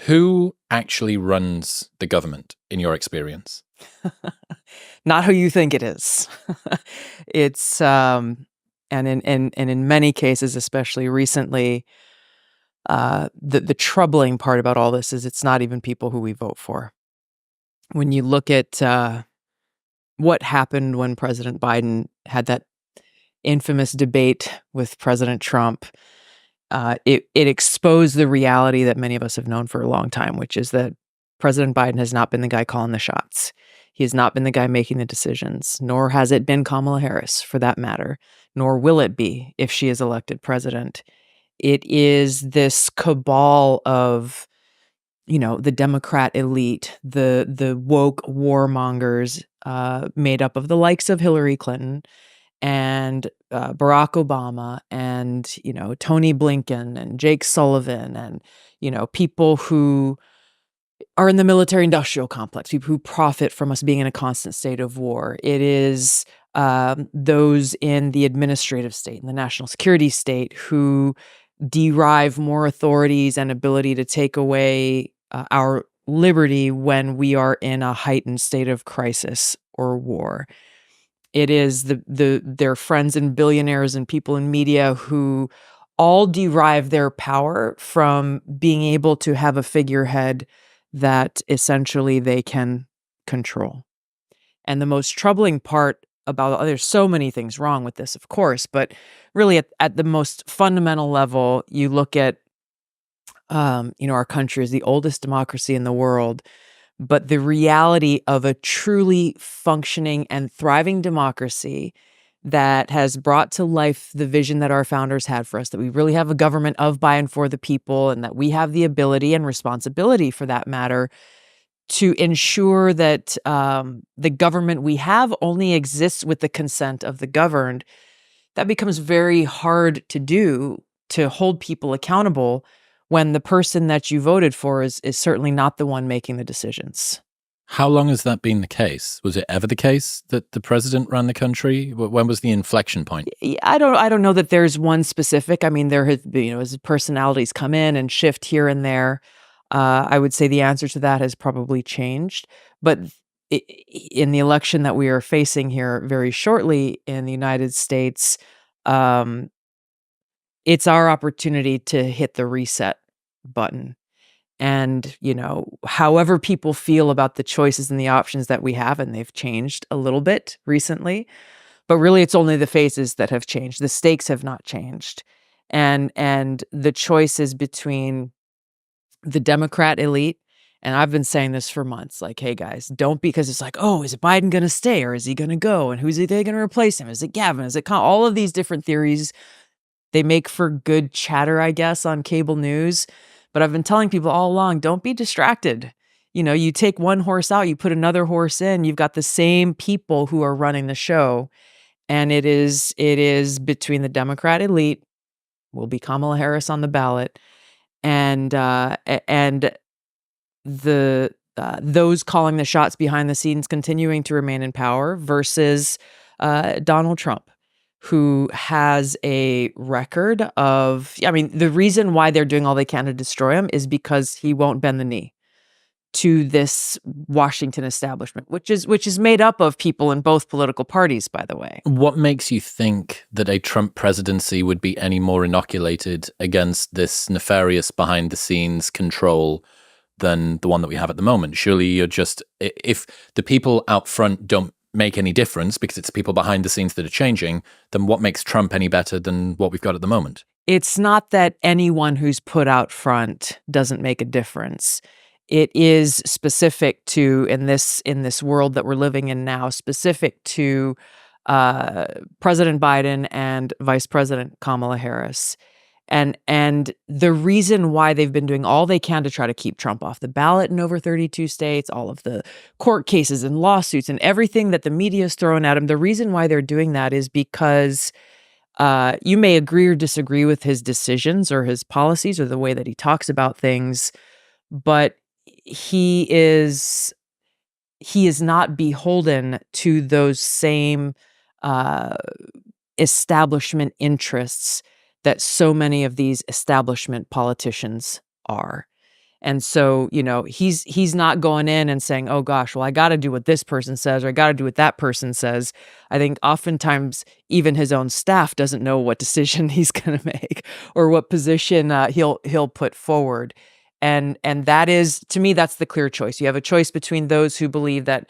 Who actually runs the government, in your experience? Not who you think it is. It's and in many cases, especially recently, the troubling part about all this is it's not even people who we vote for. When you look at what happened when President Biden had that infamous debate with President Trump, it exposed the reality that many of us have known for a long time, which is that President Biden has not been the guy calling the shots. He has not been the guy making the decisions, nor has it been Kamala Harris, for that matter, nor will it be if she is elected president. It is this cabal of, the Democrat elite, the woke warmongers, made up of the likes of Hillary Clinton and Barack Obama and, Tony Blinken and Jake Sullivan and, people who are in the military industrial complex, people who profit from us being in a constant state of war. It is those in the administrative state and the national security state who derive more authorities and ability to take away our liberty when we are in a heightened state of crisis or war. It is their friends and billionaires and people in media who all derive their power from being able to have a figurehead that essentially they can control. And the most troubling part about, there's so many things wrong with this, of course, but really at the most fundamental level, you look at, our country is the oldest democracy in the world, but the reality of a truly functioning and thriving democracy that has brought to life the vision that our founders had for us, that we really have a government of, by, and for the people, and that we have the ability and responsibility, for that matter, to ensure that the government we have only exists with the consent of the governed. That becomes very hard to do, to hold people accountable when the person that you voted for is certainly not the one making the decisions. How long has that been the case? Was it ever the case that the president ran the country? When was the inflection point? I don't know that there's one specific. I mean, there has been, as personalities come in and shift here and there. I would say the answer to that has probably changed. But in the election that we are facing here very shortly in the United States, it's our opportunity to hit the reset button. And, however people feel about the choices and the options that we have, and they've changed a little bit recently, but really it's only the faces that have changed. The stakes have not changed. And the choices between the Democrat elite, and I've been saying this for months, like, hey guys, don't, because it's like, oh, is it Biden going to stay or is he going to go? And who's they going to replace him? Is it Gavin? Is it all of these different theories? They make for good chatter, I guess, on cable news. But I've been telling people all along, don't be distracted. You take one horse out, you put another horse in, you've got the same people who are running the show. And it is between the Democrat elite, will be Kamala Harris on the ballot, and the those calling the shots behind the scenes continuing to remain in power, versus Donald Trump, who has a record of, the reason why they're doing all they can to destroy him is because he won't bend the knee to this Washington establishment, which is made up of people in both political parties, by the way. What makes you think that a Trump presidency would be any more inoculated against this nefarious behind-the-scenes control than the one that we have at the moment? Surely you're just, if the people out front don't make any difference because it's people behind the scenes that are changing, then what makes Trump any better than what we've got at the moment? It's not that anyone who's put out front doesn't make a difference. It is specific to, in this world that we're living in now, specific to President Biden and Vice President Kamala Harris. And the reason why they've been doing all they can to try to keep Trump off the ballot in over 32 states, all of the court cases and lawsuits and everything that the media is throwing at him, the reason why they're doing that is because you may agree or disagree with his decisions or his policies or the way that he talks about things, but he is not beholden to those same establishment interests that so many of these establishment politicians are. And so, he's not going in and saying, "Oh gosh, well I got to do what this person says or I got to do what that person says." I think oftentimes even his own staff doesn't know what decision he's going to make or what position he'll put forward. And that is, to me, that's the clear choice. You have a choice between those who believe that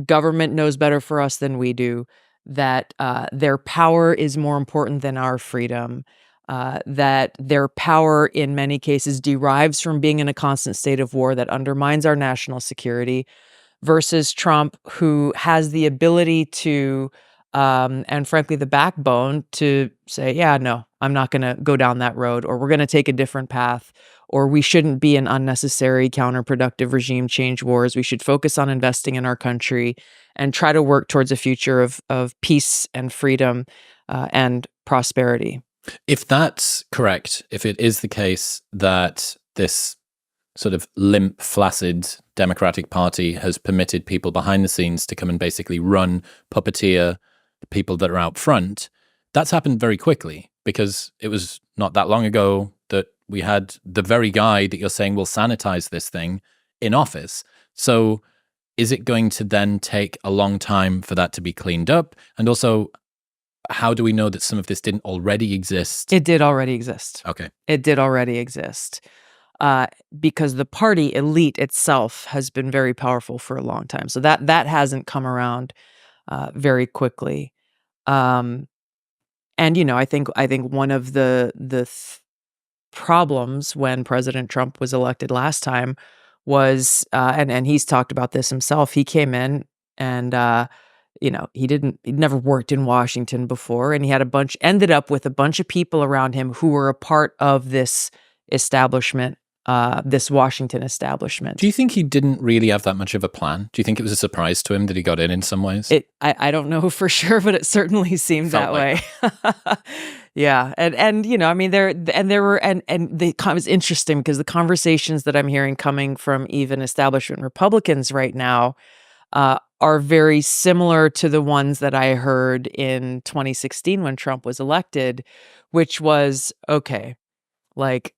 government knows better for us than we do, that their power is more important than our freedom, that their power in many cases derives from being in a constant state of war that undermines our national security, versus Trump, who has the ability to, and frankly, the backbone to say, yeah, no, I'm not going to go down that road, or we're going to take a different path, or we shouldn't be in unnecessary, counterproductive regime change wars. We should focus on investing in our country and try to work towards a future of peace and freedom and prosperity. If that's correct, if it is the case that this sort of limp, flaccid Democratic Party has permitted people behind the scenes to come and basically run, puppeteer the people that are out front, that's happened very quickly, because it was not that long ago that we had the very guy that you're saying will sanitize this thing in office. So is it going to then take a long time for that to be cleaned up? And also, how do we know that some of this didn't already exist? It did already exist. Okay. It did already exist. Because the party elite itself has been very powerful for a long time. So that hasn't come around very quickly. And I think one of the problems when President Trump was elected last time was, and he's talked about this himself. He came in and he'd never worked in Washington before, and he had ended up with a bunch of people around him who were a part of this establishment. This Washington establishment. Do you think he didn't really have that much of a plan? Do you think it was a surprise to him that he got in some ways? I don't know for sure, but it certainly seemed that way. Yeah, and I mean there were it was interesting because the conversations that I'm hearing coming from even establishment Republicans right now are very similar to the ones that I heard in 2016 when Trump was elected, which was, okay, like,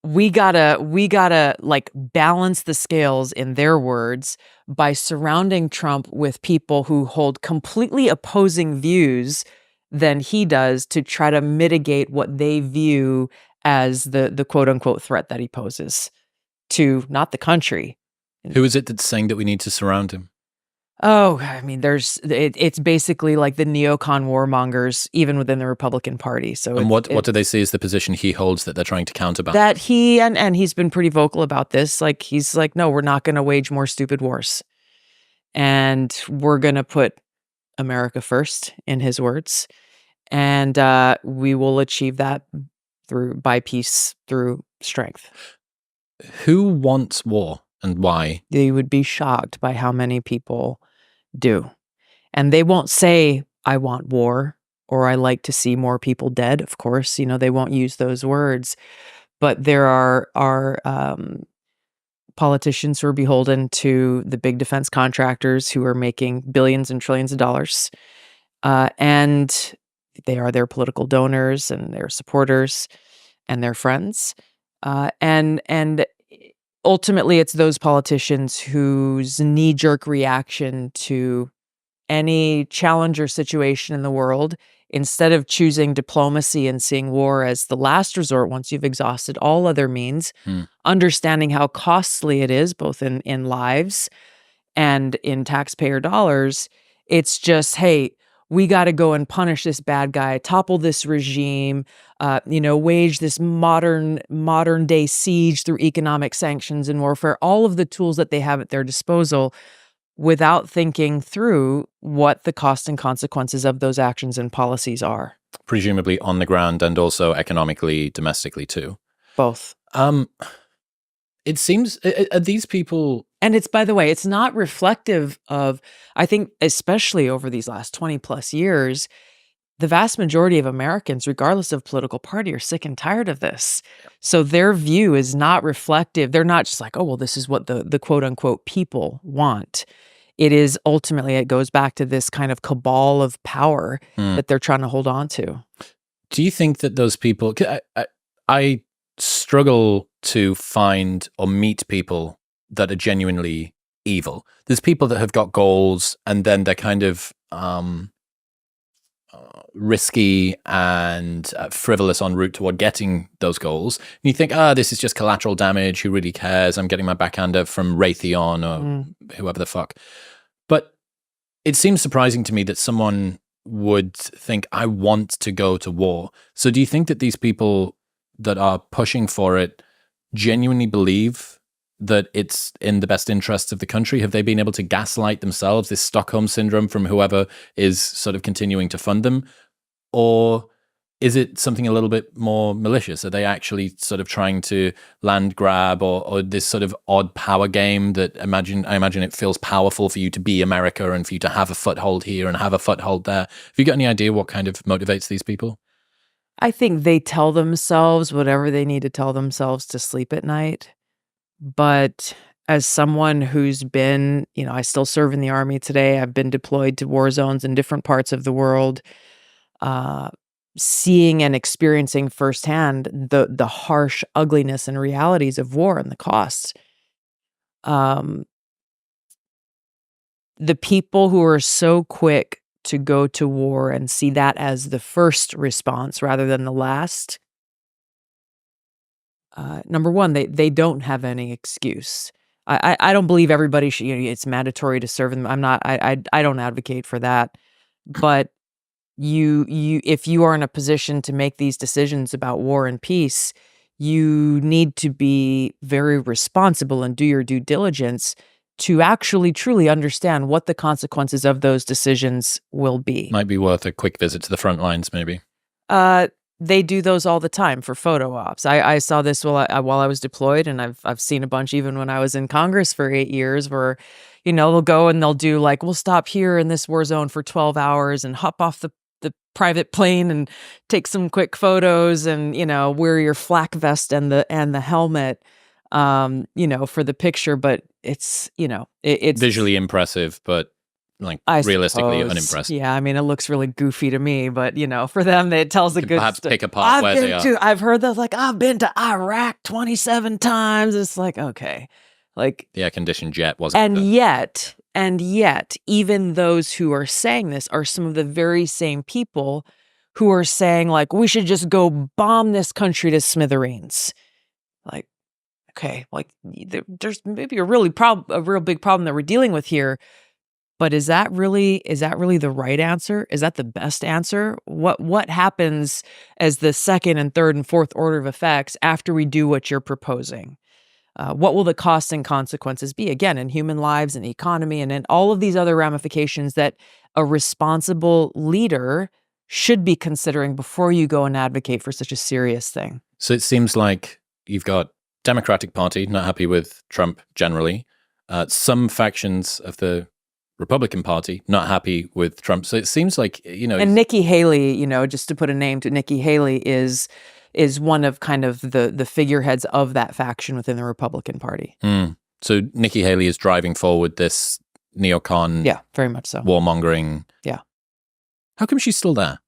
we gotta like balance the scales, in their words, by surrounding Trump with people who hold completely opposing views than he does, to try to mitigate what they view as the quote unquote threat that he poses to not the country. Who is it that's saying that we need to surround him? Oh, I mean, it's basically like the neocon warmongers, even within the Republican Party. So, and what do they see as the position he holds that they're trying to counterbalance? That he and he's been pretty vocal about this. Like, he's like, no, we're not going to wage more stupid wars, and we're going to put America first, in his words, and we will achieve that by peace, through strength. Who wants war? And why? They would be shocked by how many people do. And they won't say, I want war, or I like to see more people dead. Of course, they won't use those words. But there are politicians who are beholden to the big defense contractors who are making billions and trillions of dollars. And they are their political donors and their supporters and their friends. And ultimately, it's those politicians whose knee-jerk reaction to any challenge or situation in the world, instead of choosing diplomacy and seeing war as the last resort once you've exhausted all other means, understanding how costly it is, both in lives and in taxpayer dollars, it's just, hey, we got to go and punish this bad guy, topple this regime, wage this modern day siege through economic sanctions and warfare, all of the tools that they have at their disposal, without thinking through what the cost and consequences of those actions and policies are. Presumably on the ground and also economically, domestically too. Both. It seems, are these people... And it's, by the way, it's not reflective of, I think, especially over these last 20 plus years, the vast majority of Americans, regardless of political party, are sick and tired of this. So their view is not reflective. They're not just like, oh, well, this is what the quote unquote people want. It is ultimately, it goes back to this kind of cabal of power that they're trying to hold on to. Do you think that those people, I struggle to find or meet people that are genuinely evil. There's people that have got goals and then they're kind of risky and frivolous en route toward getting those goals. And you think, this is just collateral damage. Who really cares? I'm getting my backhander from Raytheon or whoever the fuck. But it seems surprising to me that someone would think, I want to go to war. So do you think that these people that are pushing for it genuinely believe that it's in the best interests of the country? Have they been able to gaslight themselves, this Stockholm syndrome from whoever is sort of continuing to fund them? Or is it something a little bit more malicious? Are they actually sort of trying to land grab or this sort of odd power game that I imagine it feels powerful for you to be America and for you to have a foothold here and have a foothold there? Have you got any idea what kind of motivates these people? I think they tell themselves whatever they need to tell themselves to sleep at night. But as someone who's been, I still serve in the Army today. I've been deployed to war zones in different parts of the world, seeing and experiencing firsthand the harsh ugliness and realities of war and the costs. The people who are so quick to go to war and see that as the first response rather than the last, number one, they don't have any excuse. I don't believe everybody should, it's mandatory to serve them. I don't advocate for that. But if you are in a position to make these decisions about war and peace, you need to be very responsible and do your due diligence to actually truly understand what the consequences of those decisions will be. Might be worth a quick visit to the front lines, maybe. They do those all the time for photo ops. I saw this while I was deployed, and I've seen a bunch even when I was in Congress for 8 years where, they'll go and they'll do like, we'll stop here in this war zone for 12 hours and hop off the private plane and take some quick photos and, wear your flak vest and the helmet, for the picture. But it's visually impressive, but realistically unimpressive. Yeah, it looks really goofy to me, but for them, it tells a good perhaps pick apart where they are. I've heard that, like, I've been to Iraq 27 times. It's like, okay, like the air-conditioned jet wasn't. And yet, even those who are saying this are some of the very same people who are saying, like, we should just go bomb this country to smithereens. Like, okay, like there's maybe a real big problem that we're dealing with here. But is that really the right answer? Is that the best answer? What happens as the second and third and fourth order of effects after we do what you're proposing? What will the costs and consequences be? Again, in human lives and economy and in all of these other ramifications that a responsible leader should be considering before you go and advocate for such a serious thing. So it seems like you've got Democratic Party not happy with Trump generally, some factions of the Republican Party not happy with Trump. So it seems like, And Nikki Haley, just to put a name to Nikki Haley is one of kind of the figureheads of that faction within the Republican Party. So Nikki Haley is driving forward this neocon, very much so, warmongering. Yeah. How come she's still there?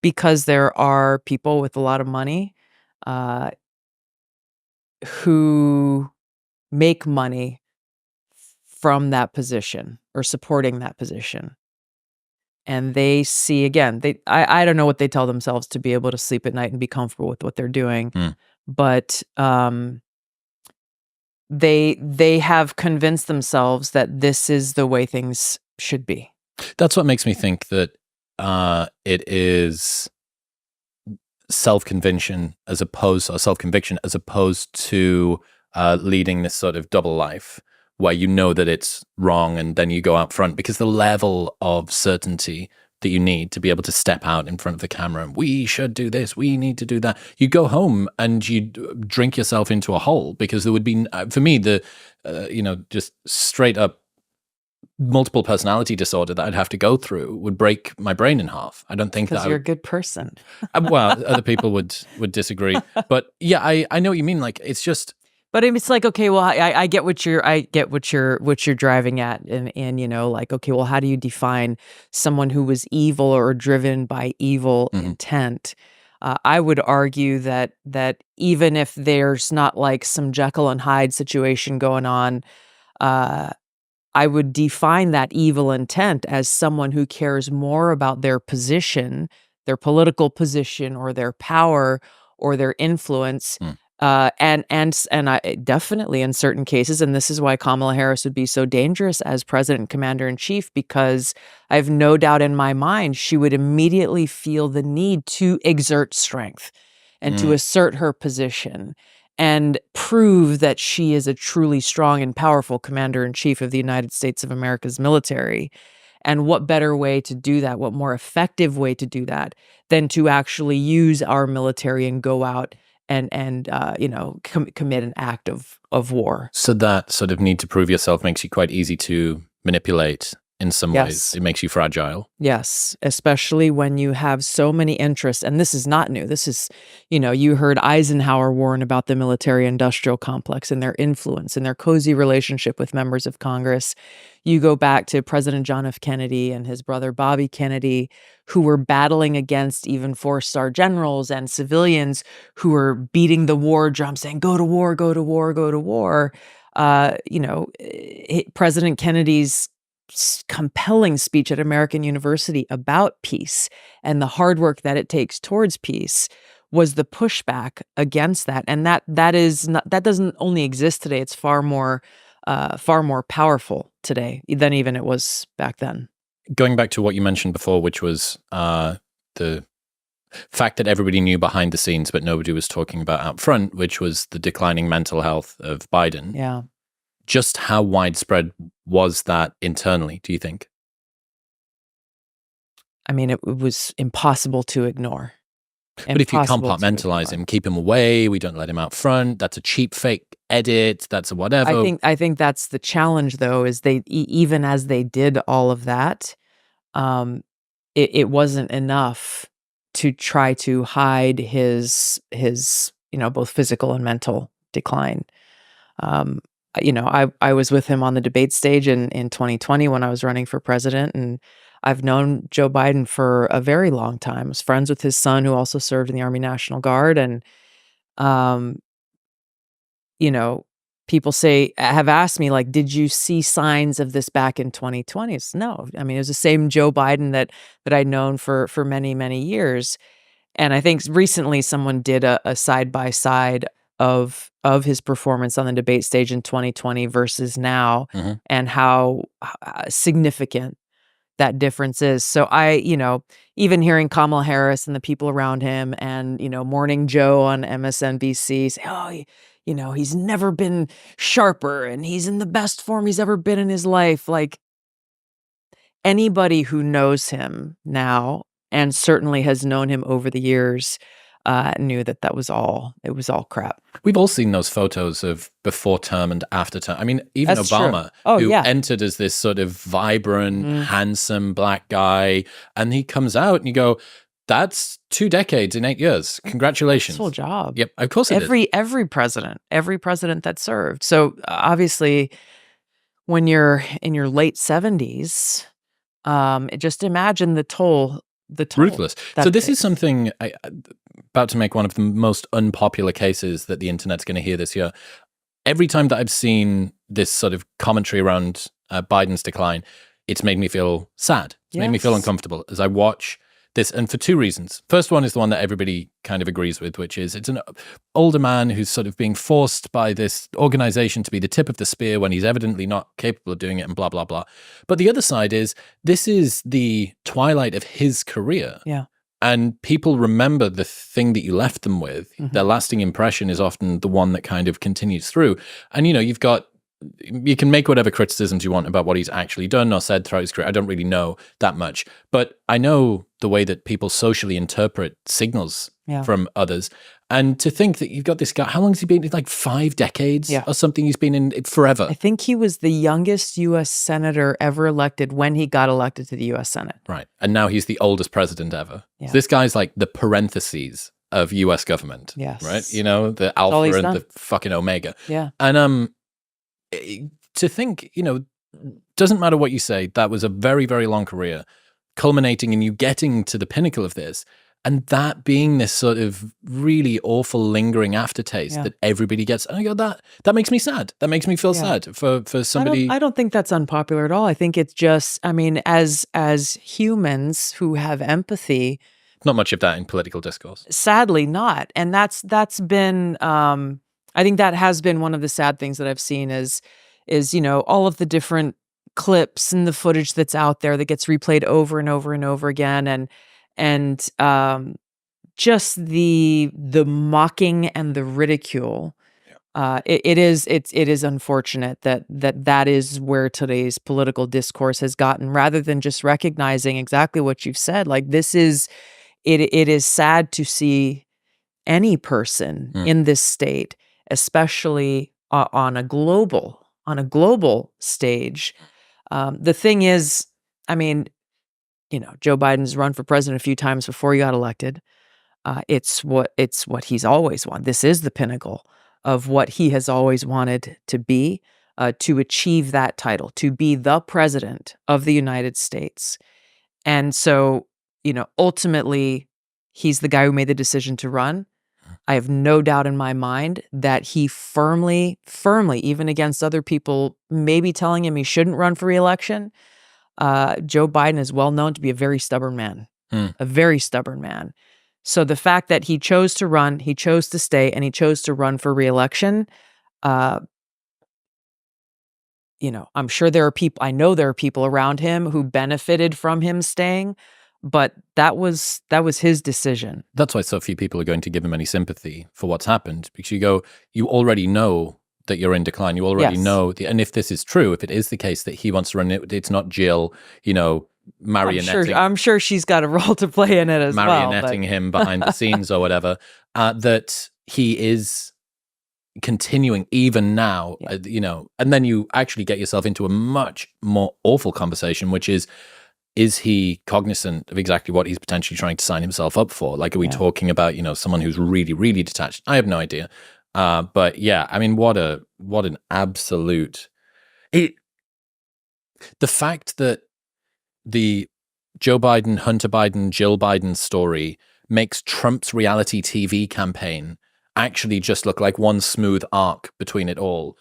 Because there are people with a lot of money who make money from that position or supporting that position. And they see, again, I don't know what they tell themselves to be able to sleep at night and be comfortable with what they're doing. But they have convinced themselves that this is the way things should be. That's what makes me think that it is self-conviction as opposed to leading this sort of double life where that it's wrong and then you go out front, because the level of certainty that you need to be able to step out in front of the camera and we should do this, we need to do that. You go home and you drink yourself into a hole, because there would be, for me, the, just straight up multiple personality disorder that I'd have to go through would break my brain in half. I don't think that you're a good person. Well, other people would disagree, but yeah, I know what you mean. Like, it's just. But it's like, okay, well, I get what you're driving at, and like, okay, well, how do you define someone who was evil or driven by evil intent? I would argue that even if there's not like some Jekyll and Hyde situation going on, uh, I would define that evil intent as someone who cares more about their position, their political position, or their power, or their influence. Mm. And I definitely in certain cases, and this is why Kamala Harris would be so dangerous as president and commander in chief, because I have no doubt in my mind she would immediately feel the need to exert strength and to assert her position and prove that she is a truly strong and powerful commander in chief of the United States of America's military. And what better way to do that? What more effective way to do that than to actually use our military and go out and commit an act of war? So that sort of need to prove yourself makes you quite easy to manipulate in some ways. Yes. It makes you fragile. Yes, especially when you have so many interests. And this is not new. This is, you heard Eisenhower warn about the military-industrial complex and their influence and their cozy relationship with members of Congress. You go back to President John F. Kennedy and his brother Bobby Kennedy, who were battling against even four-star generals and civilians who were beating the war drum, saying, go to war, go to war, go to war. President Kennedy's compelling speech at American University about peace and the hard work that it takes towards peace was the pushback against that. And that doesn't only exist today. It's far more powerful today than even it was back then. Going back to what you mentioned before, which was the fact that everybody knew behind the scenes, but nobody was talking about out front, which was the declining mental health of Biden. Yeah. Just how widespread was that internally, do you think? I mean, it was impossible to ignore. But if you compartmentalize him, keep him away, we don't let him out front, that's a cheap fake edit, that's a whatever. I think that's the challenge, though, is they even as they did all of that, it wasn't enough to try to hide his both physical and mental decline. I was with him on the debate stage in 2020 when I was running for president, and I've known Joe Biden for a very long time. I was friends with his son, who also served in the Army National Guard, and people have asked me, like, did you see signs of this back in 2020? No. I mean, it was the same Joe Biden that I'd known for many, many years. And I think recently someone did a side-by-side of his performance on the debate stage in 2020 versus now, and how significant that difference is. So even hearing Kamala Harris and the people around him and, Morning Joe on MSNBC say, oh, he's never been sharper and he's in the best form he's ever been in his life. Like, anybody who knows him now and certainly has known him over the years knew that was all crap. We've all seen those photos of before term and after term. I mean, even That's Obama, who entered as this sort of vibrant, handsome black guy, and he comes out and you go, that's 2 decades in 8 years. Congratulations. Full job. Yep, of course it is. Every president that served. So obviously, when you're in your late 70s, just imagine the toll. Ruthless. So this is something about to make one of the most unpopular cases that the internet's going to hear this year. Every time that I've seen this sort of commentary around Biden's decline, it's made me feel sad. It's made me feel uncomfortable as I watch this, and for 2 reasons. First one is the one that everybody kind of agrees with, which is it's an older man who's sort of being forced by this organization to be the tip of the spear when he's evidently not capable of doing it, and blah, blah, blah. But the other side is this is the twilight of his career. Yeah. And people remember the thing that you left them with. Their lasting impression is often the one that kind of continues through. And, you can make whatever criticisms you want about what he's actually done or said throughout his career. I don't really know that much. But I know the way that people socially interpret signals from others. And to think that you've got this guy, how long has he been? Like 5 decades or something? He's been in it forever. I think he was the youngest U.S. senator ever elected when he got elected to the U.S. Senate. Right. And now he's the oldest president ever. Yeah. So this guy's like the parentheses of U.S. government. Yes. Right? The alpha and the fucking omega. Yeah. And to think, doesn't matter what you say, that was a very, very long career culminating in you getting to the pinnacle of this. And that being this sort of really awful lingering aftertaste that everybody gets. And I go, that makes me sad. That makes me feel sad for somebody. I don't think that's unpopular at all. I think it's just, I mean, as humans who have empathy, not much of that in political discourse. Sadly not. And that's been, I think that has been one of the sad things that I've seen is, all of the different clips and the footage that's out there that gets replayed over and over and over again. And just the mocking and the ridicule. It is unfortunate that is where today's political discourse has gotten, rather than just recognizing exactly what you've said. Like, it is sad to see any person in this state, especially on a global stage. The thing is, I mean, Joe Biden's run for president a few times before he got elected. It's what he's always wanted. This is the pinnacle of what he has always wanted to be, to achieve that title, to be the president of the United States. And so, ultimately, he's the guy who made the decision to run. I have no doubt in my mind that he firmly, even against other people maybe telling him he shouldn't run for re-election, Joe Biden is well known to be a very stubborn man, a very stubborn man. So the fact that he chose to run, he chose to stay, and he chose to run for re-election, I'm sure I know there are people around him who benefited from him staying, but that was his decision. That's why so few people are going to give him any sympathy for what's happened, because you already know that you're in decline. You already know, and if this is true, if it is the case that he wants to run it, it's not Jill, marionetting. I'm sure she's got a role to play in it as well. Marionetting him behind the scenes or whatever, that he is continuing even now, and then you actually get yourself into a much more awful conversation, which is he cognizant of exactly what he's potentially trying to sign himself up for? Like, are we talking about, someone who's really, really detached? I have no idea. But yeah, I mean, what an absolute... The fact that the Joe Biden, Hunter Biden, Jill Biden story makes Trump's reality TV campaign actually just look like one smooth arc between it all.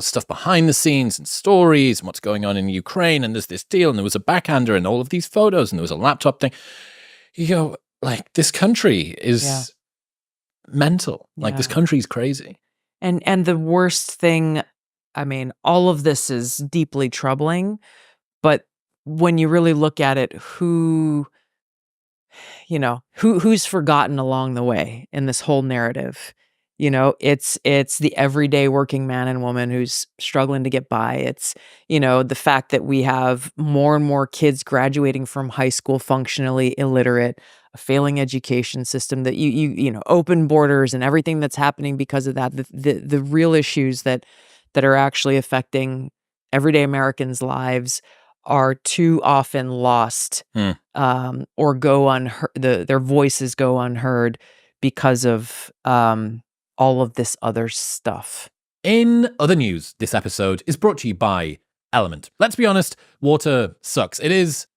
Stuff behind the scenes and stories and what's going on in Ukraine, and there's this deal, and there was a backhander and all of these photos, and there was a laptop thing. Like, this country is mental. Like, this country is crazy. And the worst thing, I mean, all of this is deeply troubling, but when you really look at it, who's forgotten along the way in this whole narrative? It's the everyday working man and woman who's struggling to get by. It's, the fact that we have more and more kids graduating from high school functionally illiterate, a failing education system, that open borders and everything that's happening because of that. The real issues that are actually affecting everyday Americans' lives are too often lost, or go unheard. Their voices go unheard because of all of this other stuff. In other news, this episode is brought to you by Element. Let's be honest, water sucks. It is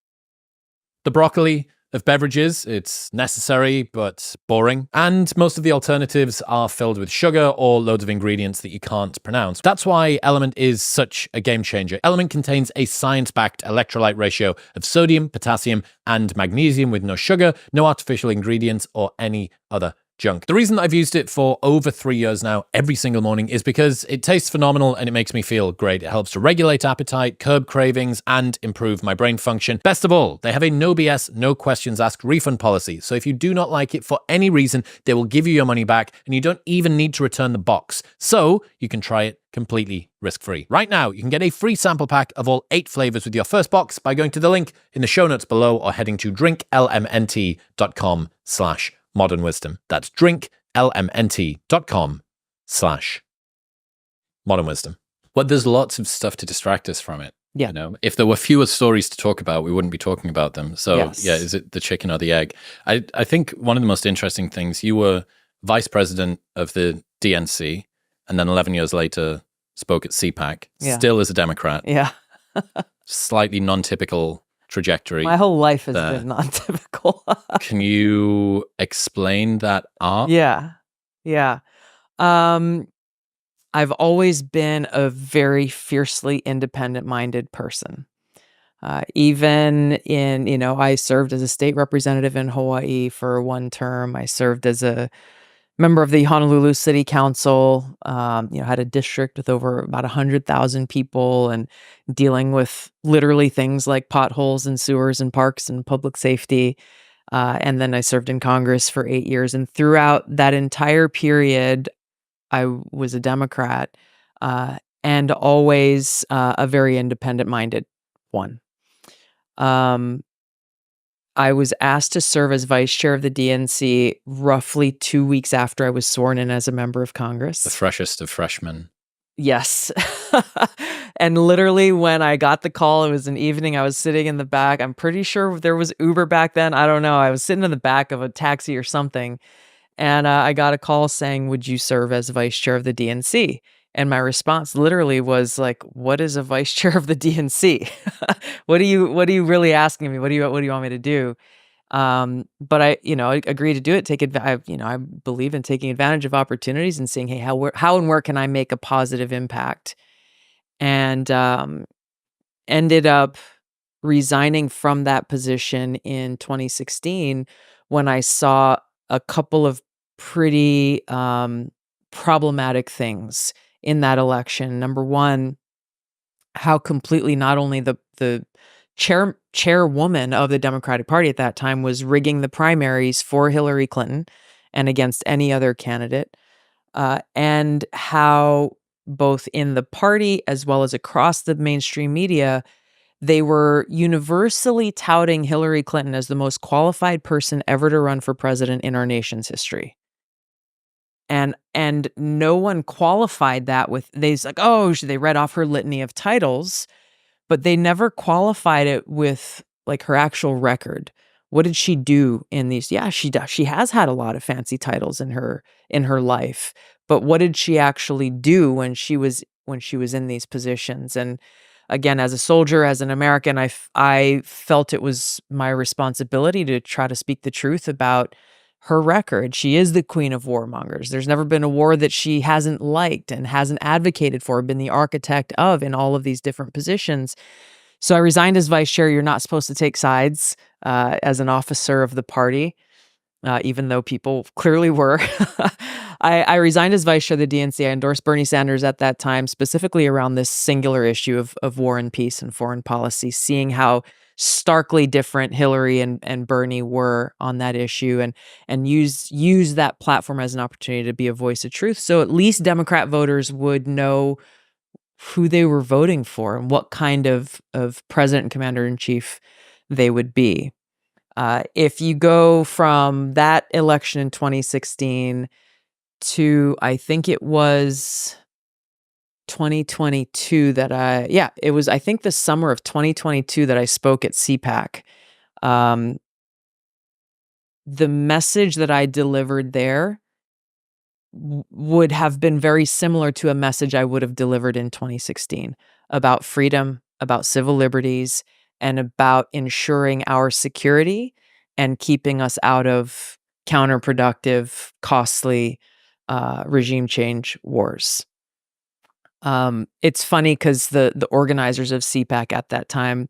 the broccoli of beverages. It's necessary, but boring. And most of the alternatives are filled with sugar or loads of ingredients that you can't pronounce. That's why Element is such a game changer. Element contains a science-backed electrolyte ratio of sodium, potassium, and magnesium with no sugar, no artificial ingredients, or any other junk. The reason that I've used it for over 3 years now, every single morning, is because it tastes phenomenal and it makes me feel great. It helps to regulate appetite, curb cravings, and improve my brain function. Best of all, they have a no BS, no questions asked refund policy. So if you do not like it for any reason, they will give you your money back, and you don't even need to return the box. So you can try it completely risk-free. Right now, you can get a free sample pack of all 8 flavors with your first box by going to the link in the show notes below, or heading to drinklmnt.com/modern wisdom. That's drinklmnt.com/modern wisdom. Well, there's lots of stuff to distract us from it. Yeah. If there were fewer stories to talk about, we wouldn't be talking about them. So Yes. yeah, is it the chicken or the egg? I think one of the most interesting things, you were vice president of the DNC, and then 11 years later spoke at CPAC, still as a Democrat. Yeah. Slightly non-typical trajectory. My whole life has there. been non-typical. Can you explain that arc? Yeah. Yeah. I've always been a very fiercely independent-minded person. Even in, I served as a state representative in Hawaii for one term. I served as a member of the Honolulu City Council, had a district with over about 100,000 people and dealing with literally things like potholes and sewers and parks and public safety. And then I served in Congress for 8 years. And throughout that entire period, I was a Democrat, and always a very independent-minded one. I was asked to serve as vice chair of the DNC roughly 2 weeks after I was sworn in as a member of Congress. The freshest of freshmen. Yes. And literally when I got the call, it was an evening, I was sitting in the back. I'm pretty sure there was Uber back then. I don't know. I was sitting in the back of a taxi or something. And I got a call saying, would you serve as vice chair of the DNC? And my response literally was like, what is a vice chair of the DNC? What are you really asking me? What do you want me to do? But I agree to do it. I believe in taking advantage of opportunities and seeing, hey, how and where can I make a positive impact? And ended up resigning from that position in 2016 when I saw a couple of pretty problematic things in that election. Number one, how completely not only the chairwoman of the Democratic Party at that time was rigging the primaries for Hillary Clinton and against any other candidate, and how both in the party as well as across the mainstream media, they were universally touting Hillary Clinton as the most qualified person ever to run for president in our nation's history. And no one qualified that with, they read off her litany of titles, but they never qualified it with like her actual record. What did she do in these? Yeah, she does. She has had a lot of fancy titles in her life, but what did she actually do when she was in these positions? And again, as a soldier, as an American, I felt it was my responsibility to try to speak the truth about her record. She is the queen of warmongers. There's never been a war that she hasn't liked and hasn't advocated for, been the architect of in all of these different positions. So I resigned as vice chair. You're not supposed to take sides as an officer of the party, even though people clearly were. I resigned as vice chair of the DNC. I endorsed Bernie Sanders at that time, specifically around this singular issue of war and peace and foreign policy, seeing how starkly different Hillary and Bernie were on that issue, and use that platform as an opportunity to be a voice of truth. So at least Democrat voters would know who they were voting for and what kind of president and commander-in-chief they would be. If you go from that election in 2016 to, I think it was 2022 it was, I think the summer of 2022 that I spoke at CPAC. The message that I delivered there would have been very similar to a message I would have delivered in 2016 about freedom, about civil liberties, and about ensuring our security and keeping us out of counterproductive, costly regime change wars. It's funny because the organizers of CPAC at that time,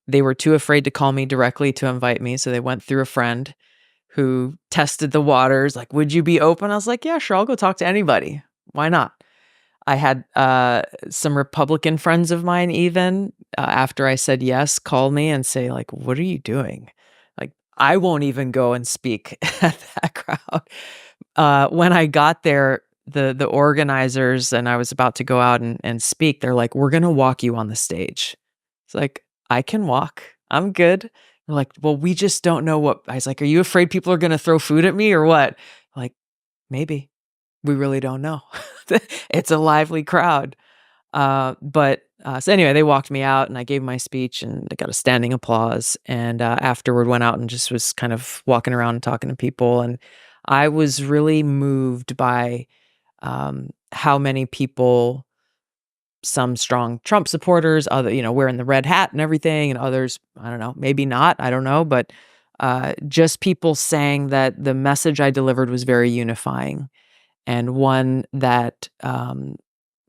they were too afraid to call me directly to invite me, so they went through a friend who tested the waters, like, would you be open? I was like, yeah, sure, I'll go talk to anybody. Why not? I had some Republican friends of mine even, after I said yes, call me and say, like, what are you doing? Like, I won't even go and speak at that crowd. When I got there, the organizers, and I was about to go out and speak, they're like, we're going to walk you on the stage. It's like, I can walk. I'm good. They're like, well, we just don't know what. I was like, are you afraid people are going to throw food at me or what? Like, maybe. We really don't know. It's a lively crowd. So anyway, they walked me out and I gave my speech and I got a standing applause. And afterward went out and just was kind of walking around and talking to people. And I was really moved by how many people some strong Trump supporters, other, wearing the red hat and everything, and others, I don't know, maybe not, I don't know, but just people saying that the message I delivered was very unifying and one that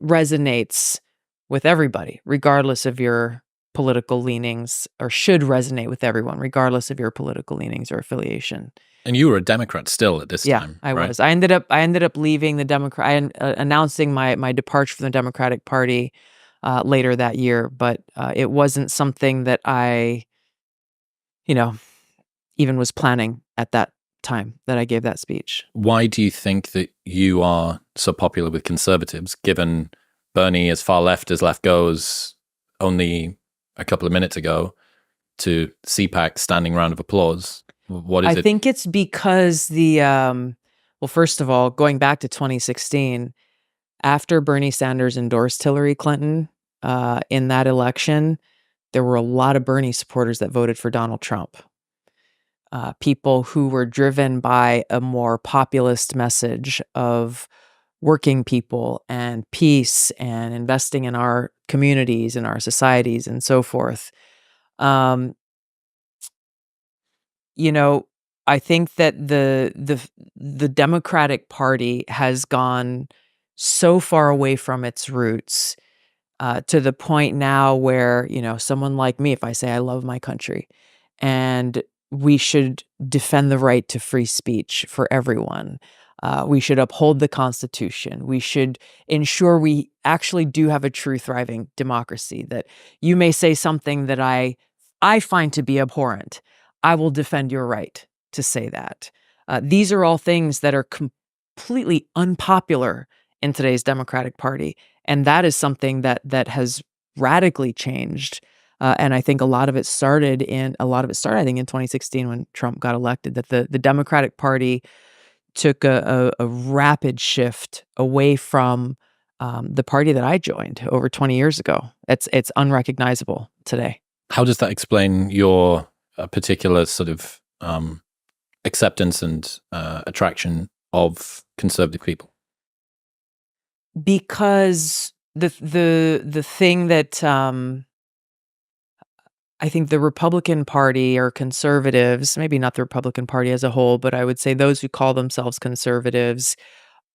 resonates with everybody, regardless of your political leanings, or should resonate with everyone, regardless of your political leanings or affiliation. And you were a Democrat still at this time, I right? was. I ended up leaving the Democrat, announcing my departure from the Democratic Party later that year, but it wasn't something that I, even was planning at that time that I gave that speech. Why do you think that you are so popular with conservatives, given Bernie, as far left as left goes, only a couple of minutes ago, to CPAC standing round of applause? What is it? I think it's because well, first of all, going back to 2016, after Bernie Sanders endorsed Hillary Clinton in that election, there were a lot of Bernie supporters that voted for Donald Trump. People who were driven by a more populist message of working people and peace and investing in our communities and our societies and so forth. I think that the Democratic Party has gone so far away from its roots to the point now where, someone like me, if I say I love my country and we should defend the right to free speech for everyone, we should uphold the Constitution, we should ensure we actually do have a true thriving democracy, that you may say something that I find to be abhorrent, I will defend your right to say that. These are all things that are completely unpopular in today's Democratic Party. And that is something that has radically changed. And I think a lot of it started, I think, in 2016 when Trump got elected, that the Democratic Party took a rapid shift away from the party that I joined over 20 years ago. It's unrecognizable today. How does that explain your particular sort of acceptance and attraction of conservative people? Because the thing that I think the Republican Party or conservatives, maybe not the Republican Party as a whole, but I would say those who call themselves conservatives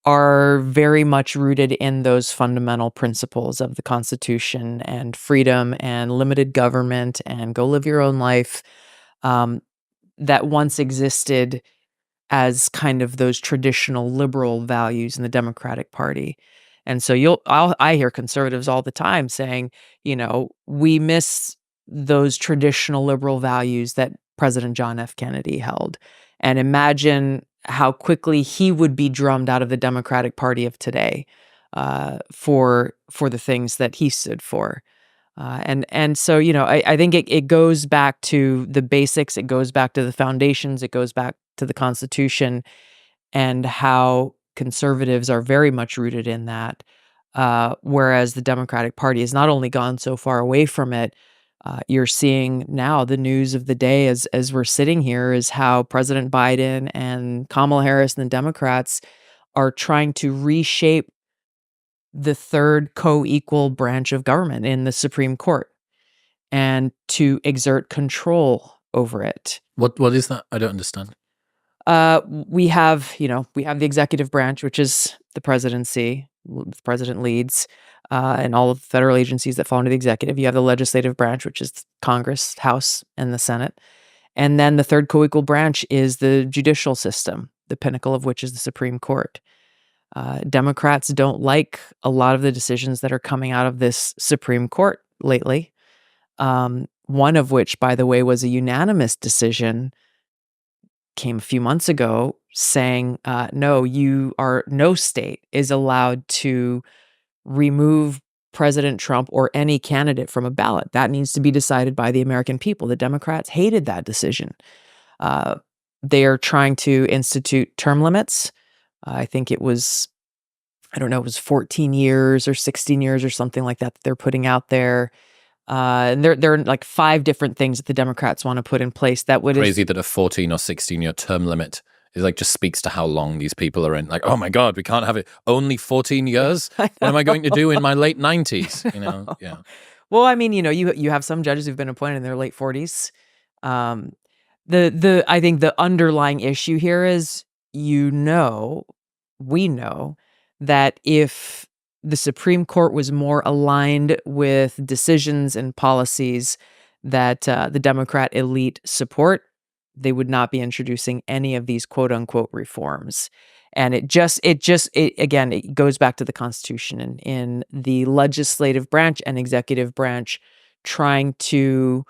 are very much rooted in those fundamental principles of the Constitution and freedom and limited government and go live your own life, that once existed as kind of those traditional liberal values in the Democratic Party. And so I hear conservatives all the time saying, we miss those traditional liberal values that President John F. Kennedy held. And imagine how quickly he would be drummed out of the Democratic Party of today for the things that he stood for. And so, I think it goes back to the basics. It goes back to the foundations. It goes back to the Constitution, and how conservatives are very much rooted in that. Whereas the Democratic Party has not only gone so far away from it, you're seeing now the news of the day as we're sitting here is how President Biden and Kamala Harris and the Democrats are trying to reshape the third co-equal branch of government in the Supreme Court and to exert control over it. What is that? I don't understand. We have the executive branch, which is the presidency. The president leads, and all of the federal agencies that fall under the executive. You have the legislative branch, which is Congress, House, and the Senate. And then the third co-equal branch is the judicial system, the pinnacle of which is the Supreme Court. Democrats don't like a lot of the decisions that are coming out of this Supreme Court lately. One of which, by the way, was a unanimous decision, came a few months ago, saying, no state is allowed to remove President Trump or any candidate from a ballot. That needs to be decided by the American people. The Democrats hated that decision. They are trying to institute term limits. I think it was 14 years or 16 years or something like that they're putting out there. And there are like 5 different things that the Democrats want to put in place that would... Crazy that a 14 or 16-year term limit It like just speaks to how long these people are in. Like, oh my God, we can't have it. Only 14 years? What am I going to do in my late 90s? Yeah. Well, I mean, you have some judges who've been appointed in their late 40s. I think the underlying issue here is, we know that if the Supreme Court was more aligned with decisions and policies that the Democrat elite support, they would not be introducing any of these quote unquote reforms. And it goes back to the Constitution and in the legislative branch and executive branch trying to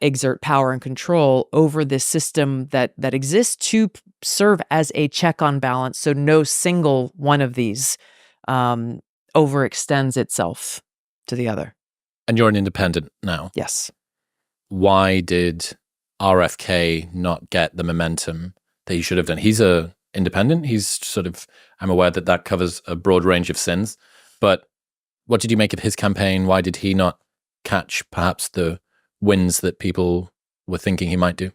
exert power and control over this system that exists to serve as a check on balance, so no single one of these overextends itself to the other. And you're an independent now. Yes. Why did RFK not get the momentum that he should have done? He's a independent. He's sort of, I'm aware that covers a broad range of sins. But what did you make of his campaign? Why did he not catch perhaps the wins that people were thinking he might do?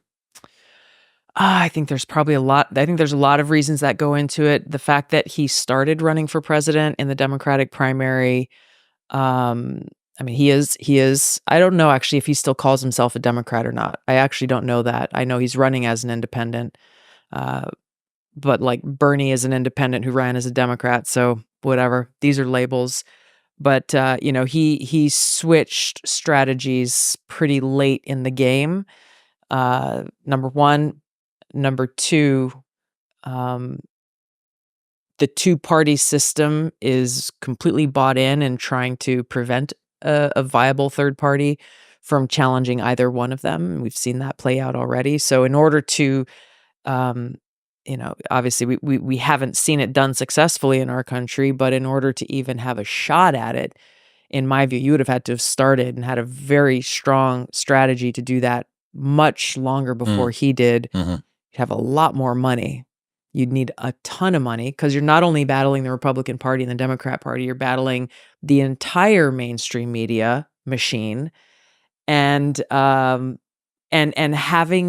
I think there's probably a lot. I think there's a lot of reasons that go into it. The fact that he started running for president in the Democratic primary. I mean, he is, I don't know actually if he still calls himself a Democrat or not. I actually don't know that. I know he's running as an independent. But like Bernie is an independent who ran as a Democrat. So whatever, these are labels. But, he switched strategies pretty late in the game. Number one. Number two, the two-party system is completely bought in and trying to prevent a viable third party from challenging either one of them. We've seen that play out already. So in order to, obviously we haven't seen it done successfully in our country, but in order to even have a shot at it, in my view, you would have had to have started and had a very strong strategy to do that much longer before he did. Mm-hmm. You'd have a lot more money. You'd need a ton of money because you're not only battling the Republican Party and the Democrat Party, you're battling the entire mainstream media machine, and having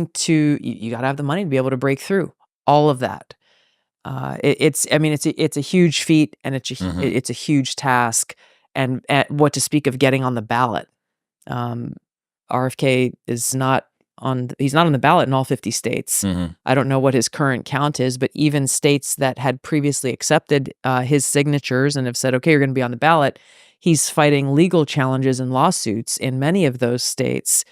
to, you got to have the money to be able to break through all of that. It's a huge feat, and it's a huge task, and what to speak of getting on the ballot. RFK is not he's not on the ballot in all 50 states. Mm-hmm. I don't know what his current count is, but even states that had previously accepted his signatures and have said, okay, you're going to be on the ballot, he's fighting legal challenges and lawsuits in many of those states.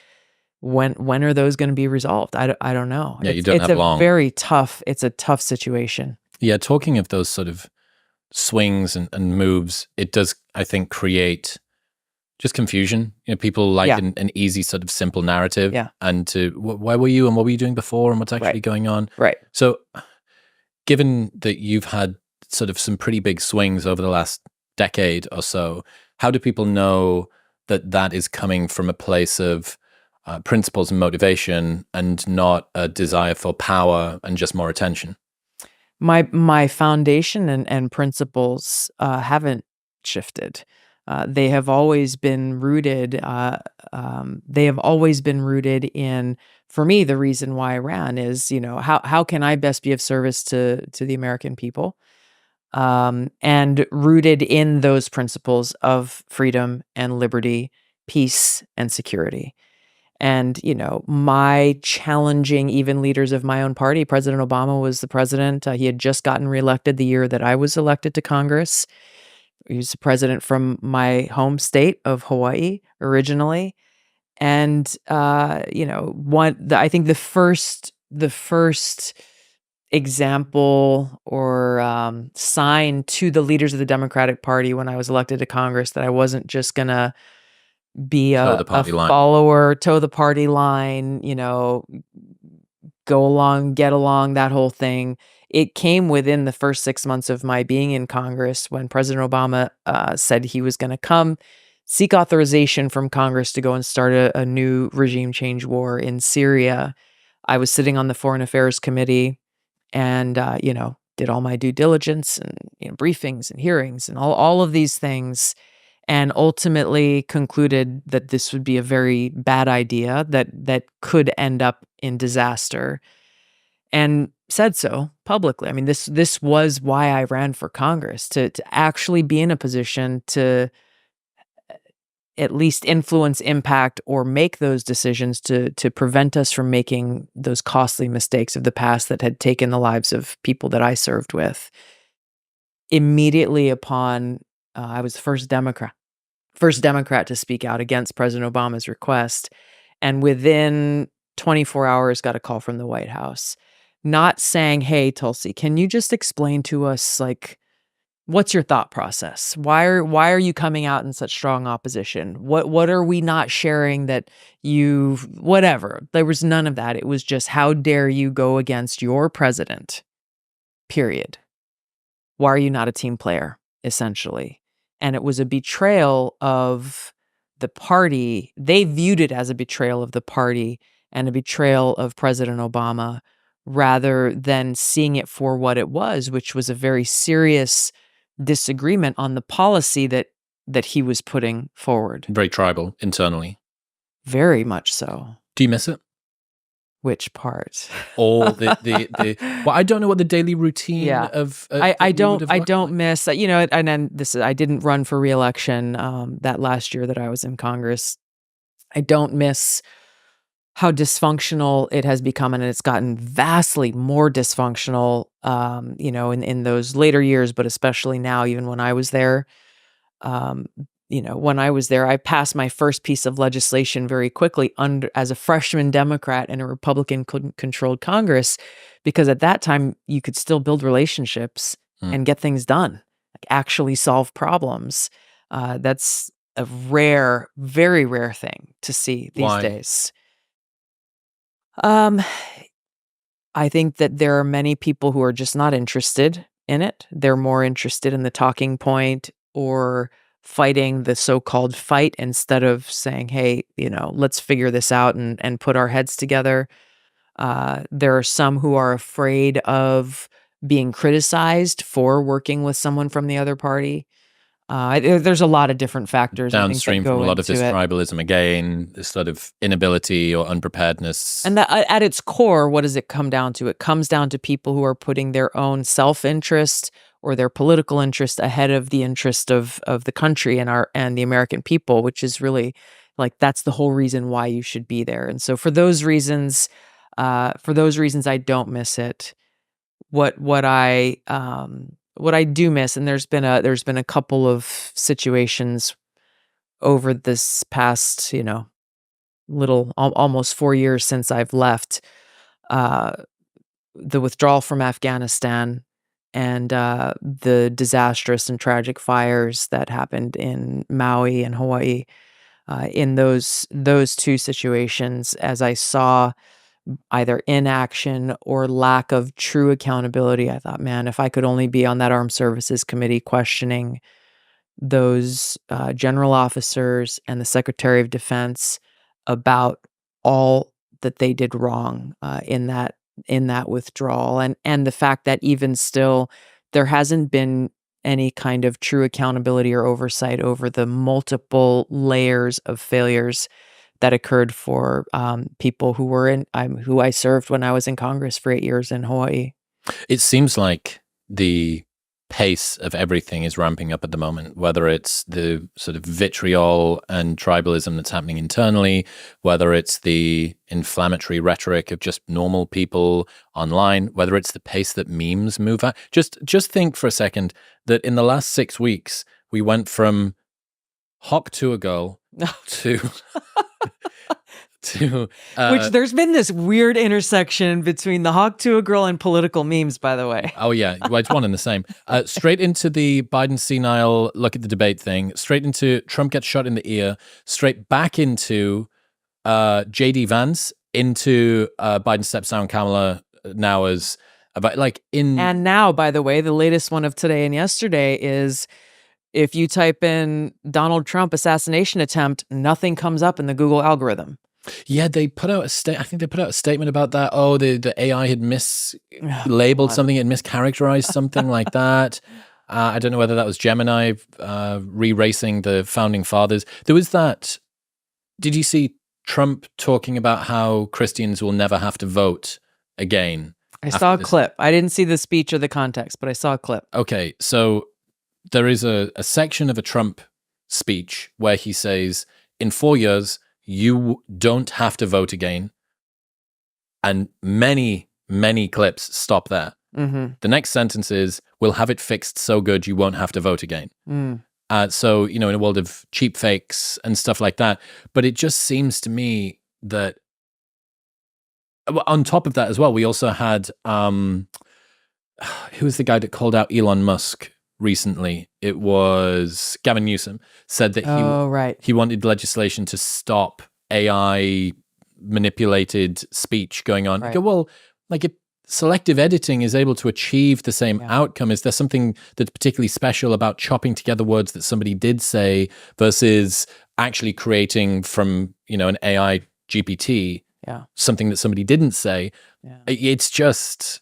When are those going to be resolved? I don't know. Yeah, you don't have long. It's a tough situation. Yeah, talking of those sort of swings and moves, it does, I think, create just confusion. People like an easy sort of simple narrative. Yeah. And why were you and what were you doing before and what's actually going on? Right. So given that you've had sort of some pretty big swings over the last decade or so, how do people know that is coming from a place of principles and motivation and not a desire for power and just more attention? My foundation and principles haven't shifted. They have always been rooted. In, for me, the reason why I ran is, how can I best be of service to the American people, and rooted in those principles of freedom and liberty, peace and security. And, my challenging even leaders of my own party. President Obama was the president. He had just gotten reelected the year that I was elected to Congress. He was the president from my home state of Hawaii originally. And, I think the first example or sign to the leaders of the Democratic Party when I was elected to Congress that I wasn't just going to be a follower, toe the party line, go along, get along, that whole thing. It came within the first 6 months of my being in Congress when President Obama said he was going to come seek authorization from Congress to go and start a new regime change war in Syria. I was sitting on the Foreign Affairs Committee and, did all my due diligence and briefings and hearings and all of these things, and ultimately concluded that this would be a very bad idea that could end up in disaster. And said so publicly. I mean, this was why I ran for Congress, to actually be in a position to at least influence, impact, or make those decisions to prevent us from making those costly mistakes of the past that had taken the lives of people that I served with. Immediately upon, I was the first Democrat to speak out against President Obama's request, and within 24 hours got a call from the White House, not saying, "Hey, Tulsi, can you just explain to us, like, what's your thought process? Why are you coming out in such strong opposition? What are we not sharing that you whatever?" There was none of that. It was just, "How dare you go against your president? Period. Why are you not a team player?" Essentially. And it was a betrayal of the party. They viewed it as a betrayal of the party and a betrayal of President Obama, rather than seeing it for what it was, which was a very serious disagreement on the policy that he was putting forward. Very tribal internally. Very much so. Do you miss it? Which part? Or the well, I don't know what the daily routine of I don't miss, and then I didn't run for reelection that last year that I was in Congress. I don't miss how dysfunctional it has become, and it's gotten vastly more dysfunctional, in those later years, but especially now, even when I was there. When I was there, I passed my first piece of legislation very quickly as a freshman Democrat in a Republican-controlled Congress, because at that time you could still build relationships and get things done, like actually solve problems. That's a rare, very rare thing to see these days. I think that there are many people who are just not interested in it. They're more interested in the talking point or fighting the so-called fight instead of saying, "Hey, let's figure this out and put our heads together." There are some who are afraid of being criticized for working with someone from the other party. There's a lot of different factors, I think, that downstream go from a lot of into this it. tribalism again, this sort of inability or unpreparedness. And that, at its core, what does it come down to? It comes down to people who are putting their own self-interest or their political interest ahead of the interest of the country and the American people, which is really, like, that's the whole reason why you should be there. And so for those reasons, I don't miss it. What I do miss, and there's been a couple of situations over this past, almost 4 years since I've left, the withdrawal from Afghanistan and the disastrous and tragic fires that happened in Maui and Hawaii. In those two situations, as I saw either inaction or lack of true accountability, I thought, man, if I could only be on that Armed Services Committee questioning those general officers and the Secretary of Defense about all that they did wrong in that withdrawal, and the fact that even still there hasn't been any kind of true accountability or oversight over the multiple layers of failures that occurred for people who I served when I was in Congress for 8 years in Hawaii. It seems like the pace of everything is ramping up at the moment, whether it's the sort of vitriol and tribalism that's happening internally, whether it's the inflammatory rhetoric of just normal people online, whether it's the pace that memes move at. Just think for a second that in the last 6 weeks, we went from Hawk to a girl to... Which there's been this weird intersection between the Hawk to a girl and political memes, by the way. Oh, yeah. Well, it's one and the same. Straight into the Biden senile look at the debate thing, straight into Trump gets shot in the ear, straight back into J.D. Vance, into Biden steps down Kamala now as about And now, by the way, the latest one of today and yesterday is if you type in Donald Trump assassination attempt, nothing comes up in the Google algorithm. Yeah, they put out I think they put out a statement about that. Oh, the AI had mislabeled something, had mischaracterized something like that. I don't know whether that was Gemini re-racing the founding fathers. There was that. Did you see Trump talking about how Christians will never have to vote again? I saw a clip. I didn't see the speech or the context, but I saw a clip. Okay, so there is a section of a Trump speech where he says, in 4 years, you don't have to vote again. And many, many clips stop there. Mm-hmm. The next sentence is, we'll have it fixed so good you won't have to vote again. So, in a world of cheap fakes and stuff like that. But it just seems to me that on top of that as well, we also had, who was the guy that called out Elon Musk recently? It was Gavin Newsom, said that he wanted legislation to stop AI manipulated speech going on. Right. You go, well, like if selective editing is able to achieve the same outcome, is there something that's particularly special about chopping together words that somebody did say versus actually creating from, an AI GPT something that somebody didn't say? It's just,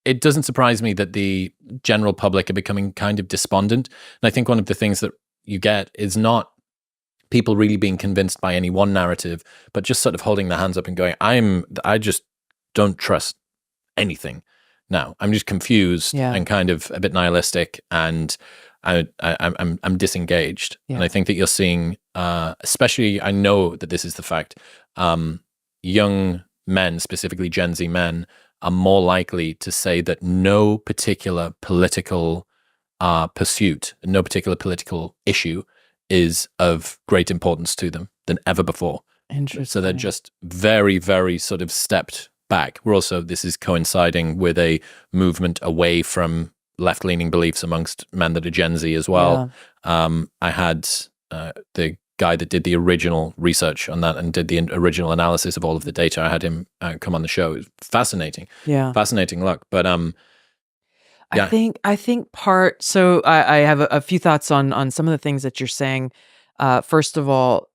it doesn't surprise me that the general public are becoming kind of despondent. And I think one of the things that you get is not people really being convinced by any one narrative, but just sort of holding their hands up and going, I just don't trust anything now. I'm just confused and kind of a bit nihilistic, and I'm disengaged. And I think that you're seeing, especially, I know that this is the fact, young men, specifically Gen Z men, are more likely to say that no particular political pursuit, no particular political issue is of great importance to them than ever before. Interesting. So they're just very, very sort of stepped back. This is coinciding with a movement away from left-leaning beliefs amongst men that are Gen Z as well. I had the guy that did the original research on that and did the original analysis of all of the data. I had him come on the show. It was fascinating. Fascinating look. But I think part. So I have a few thoughts on some of the things that you're saying. First of all,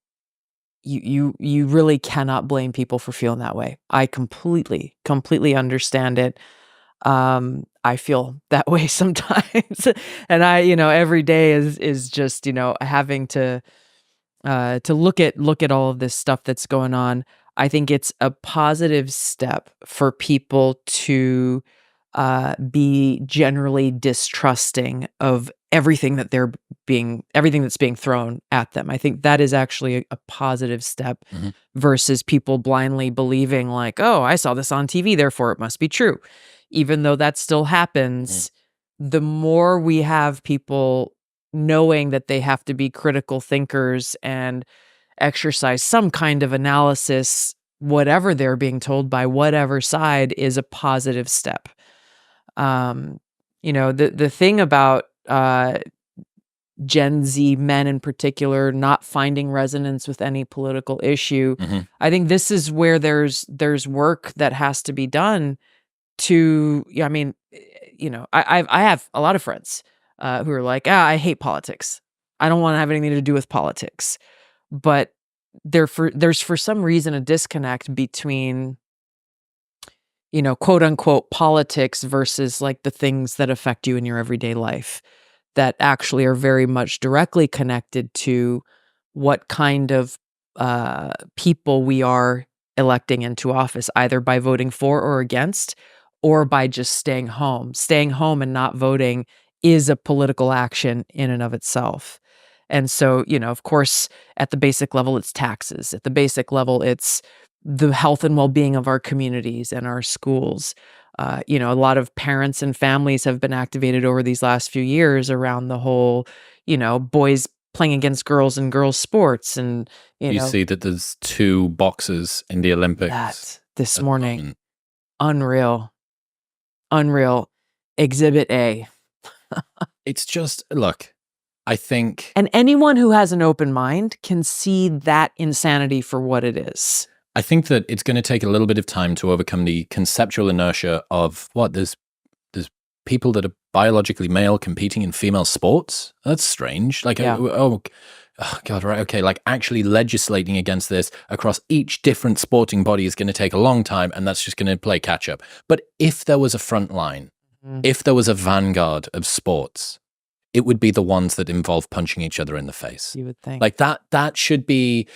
you really cannot blame people for feeling that way. I completely understand it. I feel that way sometimes, and every day is just having to look at all of this stuff that's going on. I think it's a positive step for people to be generally distrusting of everything that's being thrown at them. I think that is actually a positive step versus people blindly believing like, oh, I saw this on TV, therefore it must be true. Even though that still happens, the more we have people knowing that they have to be critical thinkers and exercise some kind of analysis, whatever they're being told by whatever side, is a positive step. The thing about Gen Z men in particular not finding resonance with any political issue, I think this is where there's work that has to be done to, I have a lot of friends who are like, I hate politics. I don't want to have anything to do with politics. But there's for some reason a disconnect between quote unquote politics versus like the things that affect you in your everyday life that actually are very much directly connected to what kind of people we are electing into office, either by voting for or against, or by just staying home. Staying home and not voting is a political action in and of itself. And so, of course, at the basic level, it's taxes. At the basic level, it's the health and well-being of our communities and our schools. A lot of parents and families have been activated over these last few years around the whole, boys playing against girls in girls' sports. And, you see that there's 2 boxers in the Olympics. That this morning. Unreal. Exhibit A. It's just, look, I think... And anyone who has an open mind can see that insanity for what it is. I think that it's going to take a little bit of time to overcome the conceptual inertia of there's people that are biologically male competing in female sports. That's strange. Like, oh God, right. Okay. Like actually legislating against this across each different sporting body is going to take a long time, and that's just going to play catch up. But if there was a front line, if there was a vanguard of sports, it would be the ones that involve punching each other in the face. You would think. Like that should be,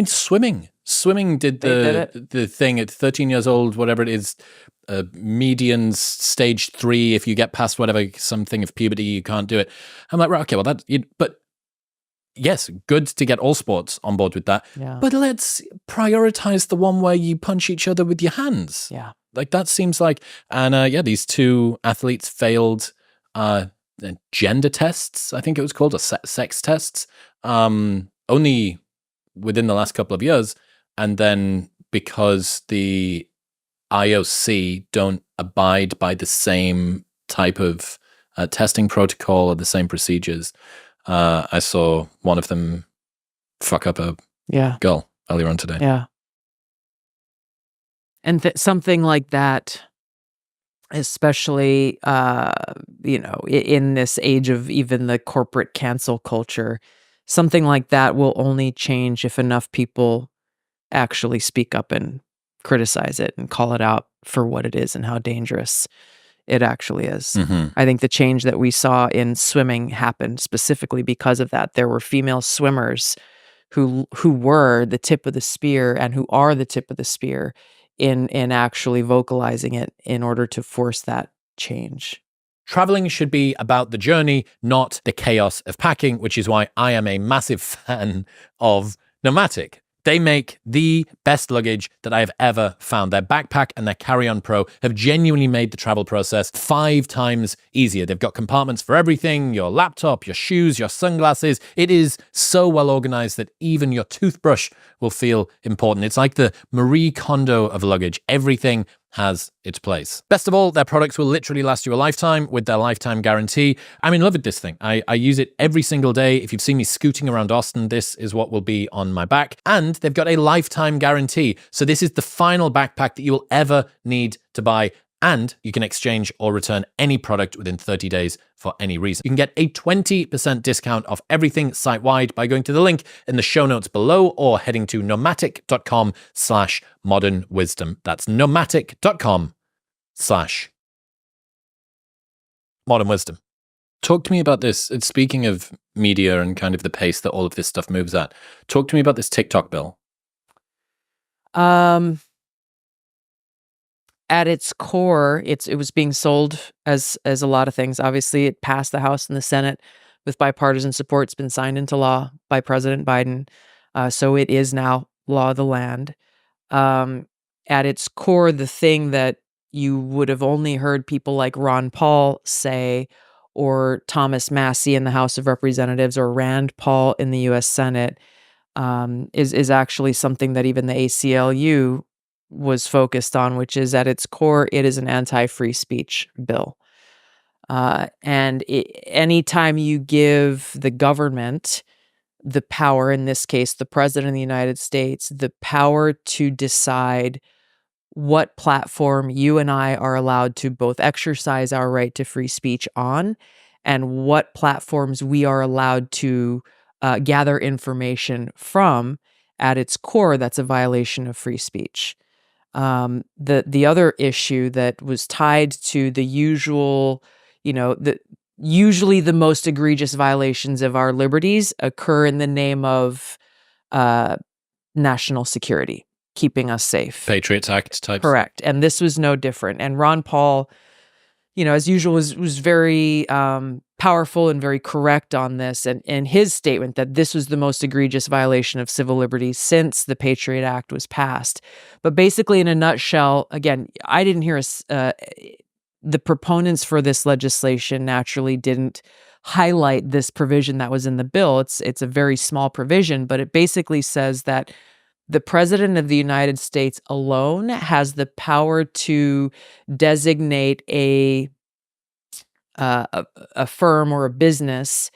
swimming. Swimming did the thing at 13 years old, whatever it is. median's stage 3. If you get past whatever something of puberty, you can't do it. I'm like, right, okay, well but yes, good to get all sports on board with that. Yeah. But let's prioritize the one where you punch each other with your hands. Yeah. Like that seems like, and these two athletes failed gender tests, I think it was called, or sex tests, only within the last couple of years. And then because the IOC don't abide by the same type of testing protocol or the same procedures, I saw one of them fuck up a girl earlier on today. Yeah. And something like that, especially, in this age of even the corporate cancel culture, something like that will only change if enough people actually speak up and criticize it and call it out for what it is and how dangerous it actually is. Mm-hmm. I think the change that we saw in swimming happened specifically because of that. There were female swimmers who were the tip of the spear and who are the tip of the spear in actually vocalizing it in order to force that change. Traveling should be about the journey, not the chaos of packing, which is why I am a massive fan of Nomadic. They make the best luggage that I have ever found. Their backpack and their carry-on pro have genuinely made the travel process 5 times easier. They've got compartments for everything, your laptop, your shoes, your sunglasses. It is so well organized that even your toothbrush will feel important. It's like the Marie Kondo of luggage. Everything has its place. Best of all, their products will literally last you a lifetime with their lifetime guarantee. I'm in love with this thing. I use it every single day. If you've seen me scooting around Austin, this is what will be on my back. And they've got a lifetime guarantee. So this is the final backpack that you will ever need to buy. And you can exchange or return any product within 30 days for any reason. You can get a 20% discount off everything site-wide by going to the link in the show notes below or heading to nomatic.com/modern wisdom. That's nomatic.com/modern wisdom. Talk to me about this. Speaking of media and kind of the pace that all of this stuff moves at, talk to me about this TikTok bill. At its core, it was being sold as a lot of things. Obviously, it passed the House and the Senate with bipartisan support. It's been signed into law by President Biden. So it is now law of the land. At its core, the thing that you would have only heard people like Ron Paul say, or Thomas Massie in the House of Representatives, or Rand Paul in the U.S. Senate, is actually something that even the ACLU was focused on, which is at its core, it is an anti-free speech bill. And anytime you give the government the power, in this case, the president of the United States, the power to decide what platform you and I are allowed to both exercise our right to free speech on, and what platforms we are allowed to gather information from, at its core, that's a violation of free speech. The other issue that was tied to the usual, usually the most egregious violations of our liberties occur in the name of national security, keeping us safe. Patriots Act types. Correct. And this was no different. And Ron Paul, as usual, was very powerful and very correct on this, and in his statement that this was the most egregious violation of civil liberties since the Patriot Act was passed. But basically, in a nutshell, again, I didn't hear the proponents for this legislation naturally didn't highlight this provision that was in the bill. It's a very small provision, but it basically says that the president of the United States alone has the power to designate a firm or a business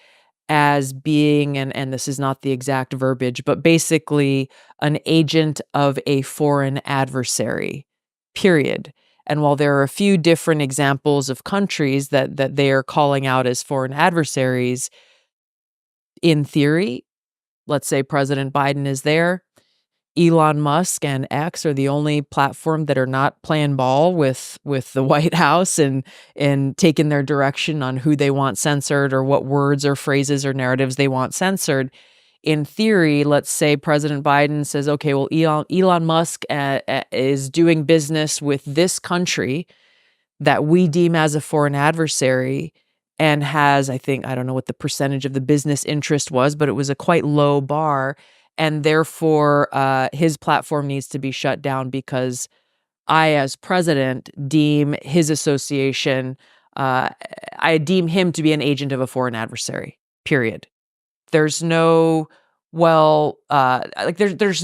as being, and this is not the exact verbiage, but basically an agent of a foreign adversary, period. And while there are a few different examples of countries that they are calling out as foreign adversaries, in theory, let's say President Biden is there, Elon Musk and X are the only platform that are not playing ball with the White House and taking their direction on who they want censored or what words or phrases or narratives they want censored. in theory, let's say President Biden says, okay, well, Elon Musk is doing business with this country that we deem as a foreign adversary and has, I don't know what the percentage of the business interest was, but it was a quite low bar. And therefore, his platform needs to be shut down because I, as president, deem his association, I deem him to be an agent of a foreign adversary, period. There's no, there's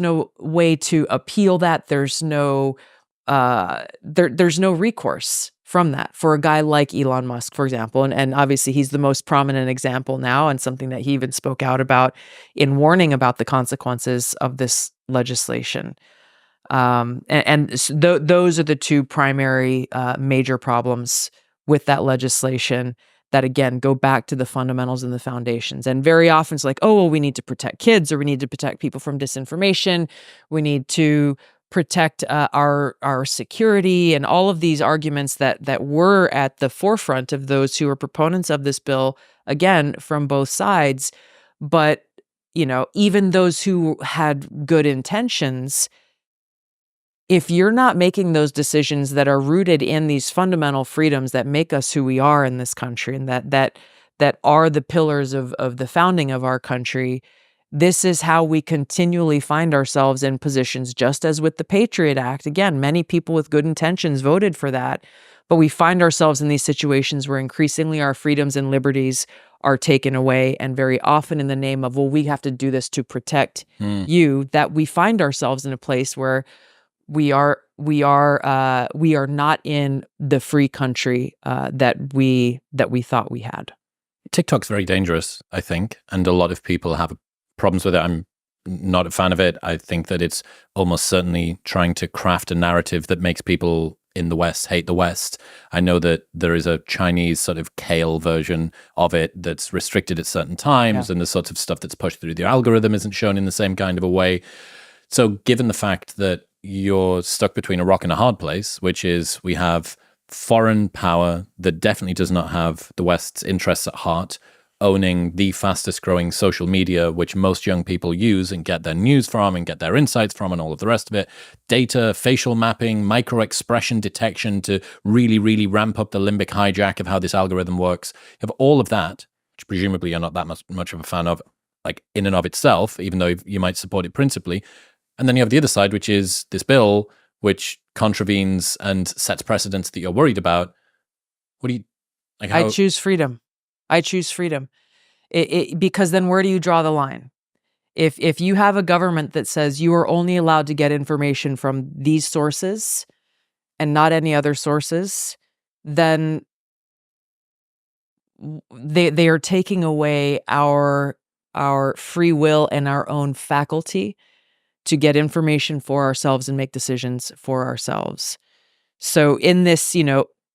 no way to appeal that. There's no recourse from that for a guy like Elon Musk, for example. And obviously he's the most prominent example now, and something that he even spoke out about in warning about the consequences of this legislation. Those are the two primary major problems with that legislation that, again, go back to the fundamentals and the foundations. And very often it's like, oh, well, we need to protect kids, or we need to protect people from disinformation. We need to protect our security, and all of these arguments that were at the forefront of those who were proponents of this bill, again, from both sides. But, even those who had good intentions, if you're not making those decisions that are rooted in these fundamental freedoms that make us who we are in this country, and that are the pillars of the founding of our country, this is how we continually find ourselves in positions, just as with the Patriot Act. Again, many people with good intentions voted for that, but we find ourselves in these situations where increasingly our freedoms and liberties are taken away, and very often in the name of, well, we have to do this to protect you, that we find ourselves in a place where we are not in the free country that we thought we had. TikTok's very dangerous, I think, and a lot of people have problems with it. I'm not a fan of it. I think that it's almost certainly trying to craft a narrative that makes people in the West hate the West. I know that there is a Chinese sort of kale version of it that's restricted at certain times, and the sort of stuff that's pushed through the algorithm isn't shown in the same kind of a way. So given the fact that you're stuck between a rock and a hard place, which is we have foreign power that definitely does not have the West's interests at heart, owning the fastest growing social media, which most young people use and get their news from and get their insights from and all of the rest of it, data, facial mapping, micro expression detection to really, really ramp up the limbic hijack of how this algorithm works. You have all of that, which presumably you're not that much of a fan of, like in and of itself, even though you might support it principally. And then you have the other side, which is this bill, which contravenes and sets precedents that you're worried about. What do you like? I choose freedom. Because then where do you draw the line? If you have a government that says you are only allowed to get information from these sources and not any other sources, then they are taking away our free will and our own faculty to get information for ourselves and make decisions for ourselves. So in this,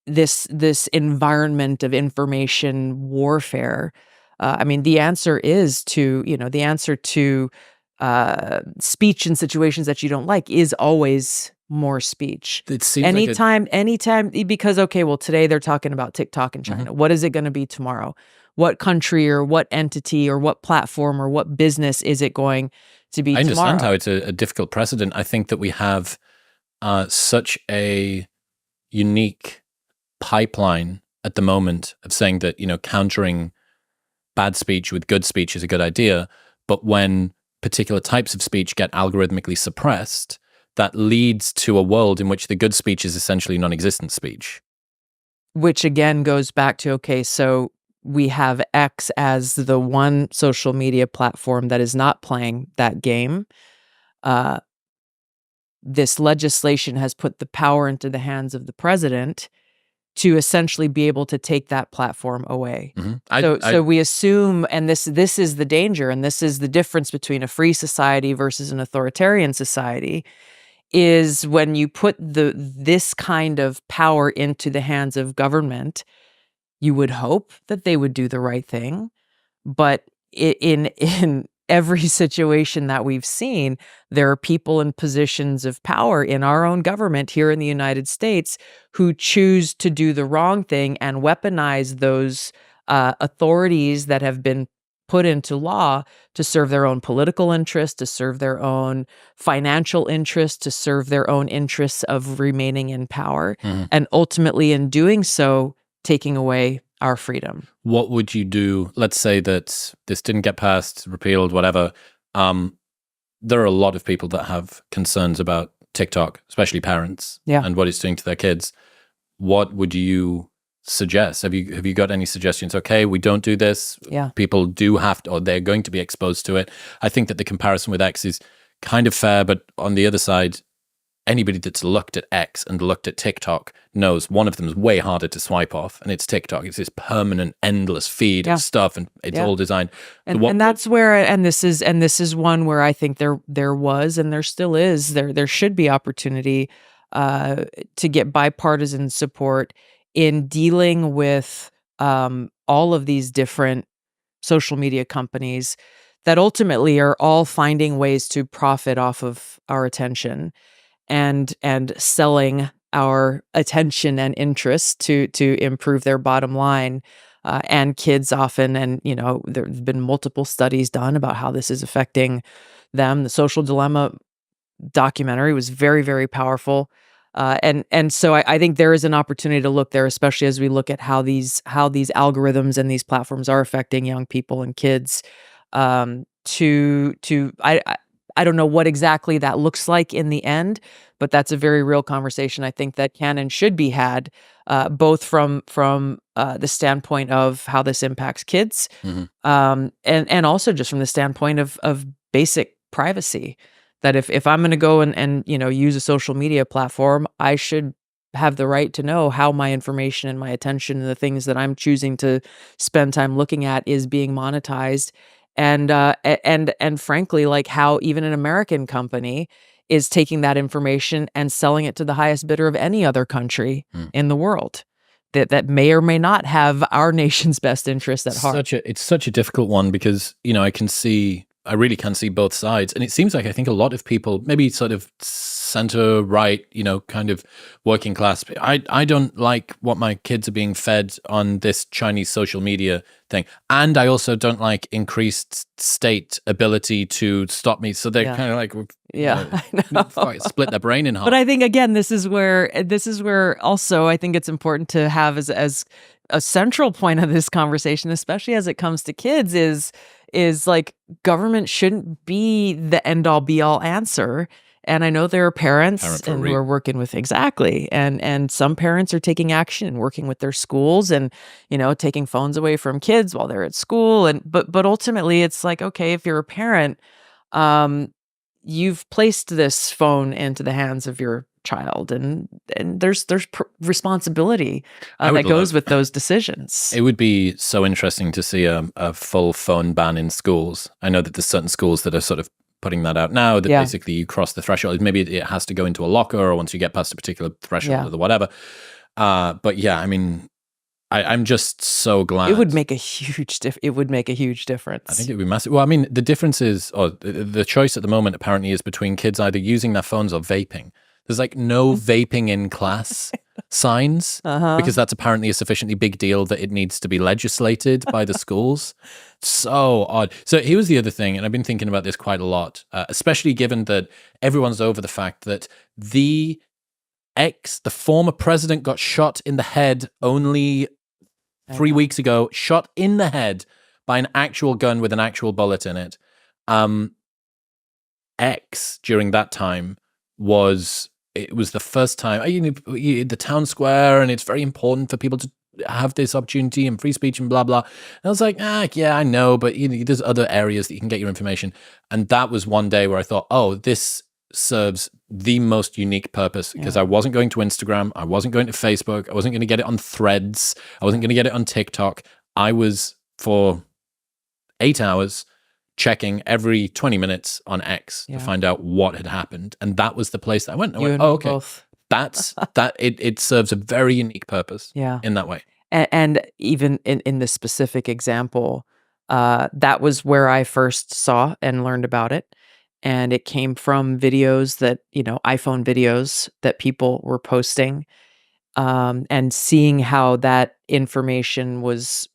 this environment of information warfare, the answer is to, speech in situations that you don't like is always more speech. It seems anytime, because, okay, well, today they're talking about TikTok in China. What is it going to be tomorrow? What country or what entity or what platform or what business is it going to be tomorrow? I understand how it's a difficult precedent. I think that we have such a unique pipeline at the moment of saying that, countering bad speech with good speech is a good idea. But when particular types of speech get algorithmically suppressed, that leads to a world in which the good speech is essentially non-existent speech. Which again goes back to, okay, so we have X as the one social media platform that is not playing that game. This legislation has put the power into the hands of the president to essentially be able to take that platform away. So we assume, and this is the danger, and this is the difference between a free society versus an authoritarian society, is when you put this kind of power into the hands of government, you would hope that they would do the right thing. But in every situation that we've seen, there are people in positions of power in our own government here in the United States who choose to do the wrong thing and weaponize those authorities that have been put into law to serve their own political interests, to serve their own financial interests, to serve their own interests of remaining in power, and ultimately in doing so, taking away our freedom. What would you do? Let's say that this didn't get passed, repealed, whatever. There are a lot of people that have concerns about TikTok, especially parents, and what it's doing to their kids. What would you suggest? Have you got any suggestions? Okay, we don't do this. People do have to, or they're going to be exposed to it. I think that the comparison with X is kind of fair, but on the other side, anybody that's looked at X and looked at TikTok knows one of them is way harder to swipe off, and it's TikTok. It's this permanent, endless feed of stuff, and it's all designed. And that's where, and this is one where I think there was, and there still is, there should be opportunity to get bipartisan support in dealing with all of these different social media companies that ultimately are all finding ways to profit off of our attention and selling our attention and interest to improve their bottom line. And kids often, and there have been multiple studies done about how this is affecting them. The Social Dilemma documentary was very, very powerful. And so I think there is an opportunity to look there, especially as we look at how these algorithms and these platforms are affecting young people and kids. I don't know what exactly that looks like in the end, but that's a very real conversation I think that can and should be had, both from the standpoint of how this impacts kids, and also just from the standpoint of basic privacy. That if I'm going to go and use a social media platform, I should have the right to know how my information and my attention and the things that I'm choosing to spend time looking at is being monetized. And frankly, like how even an American company is taking that information and selling it to the highest bidder of any other country in the world that may or may not have our nation's best interest at heart. It's such a difficult one because, I really can see both sides. And it seems like I think a lot of people, maybe sort of center right, kind of working class. I don't like what my kids are being fed on this Chinese social media thing. And I also don't like increased state ability to stop me. So they're kind of like, I know. Split their brain in half. But I think, again, this is where also I think it's important to have as a central point of this conversation, especially as it comes to kids, is like government shouldn't be the end all be all answer. And I know there are parents who are working with and some parents are taking action and working with their schools and taking phones away from kids while they're at school. But ultimately it's like, okay, if you're a parent, you've placed this phone into the hands of your child, and there's responsibility that goes with those decisions. It would be so interesting to see a full phone ban in schools. I know that there's certain schools that are sort of putting that out now, that basically you cross the threshold. Maybe it has to go into a locker, or once you get past a particular threshold or whatever. But yeah, I mean, I'm just so glad. It would make a huge difference. I think it would be massive. Well, I mean, the difference is, or the choice at the moment apparently is between kids either using their phones or vaping. There's like no vaping in class signs because that's apparently a sufficiently big deal that it needs to be legislated by the schools. So odd. So here was the other thing, and I've been thinking about this quite a lot, especially given that everyone's over the fact that the former president got shot in the head only 3 weeks ago, shot in the head by an actual gun with an actual bullet in it. X during that time was the first time, the town square, and it's very important for people to have this opportunity and free speech and blah, blah. And I was like, yeah, I know, but there's other areas that you can get your information. And that was one day where I thought, oh, this serves the most unique purpose, because I wasn't going to Instagram, I wasn't going to Facebook, I wasn't going to get it on Threads, I wasn't going to get it on TikTok. I was, for 8 hours, checking every 20 minutes on X to find out what had happened. And that was the place that I went. I went, oh, okay. Both. It serves a very unique purpose in that way. And even in this specific example, that was where I first saw and learned about it. And it came from videos that, iPhone videos that people were posting, and seeing how that information was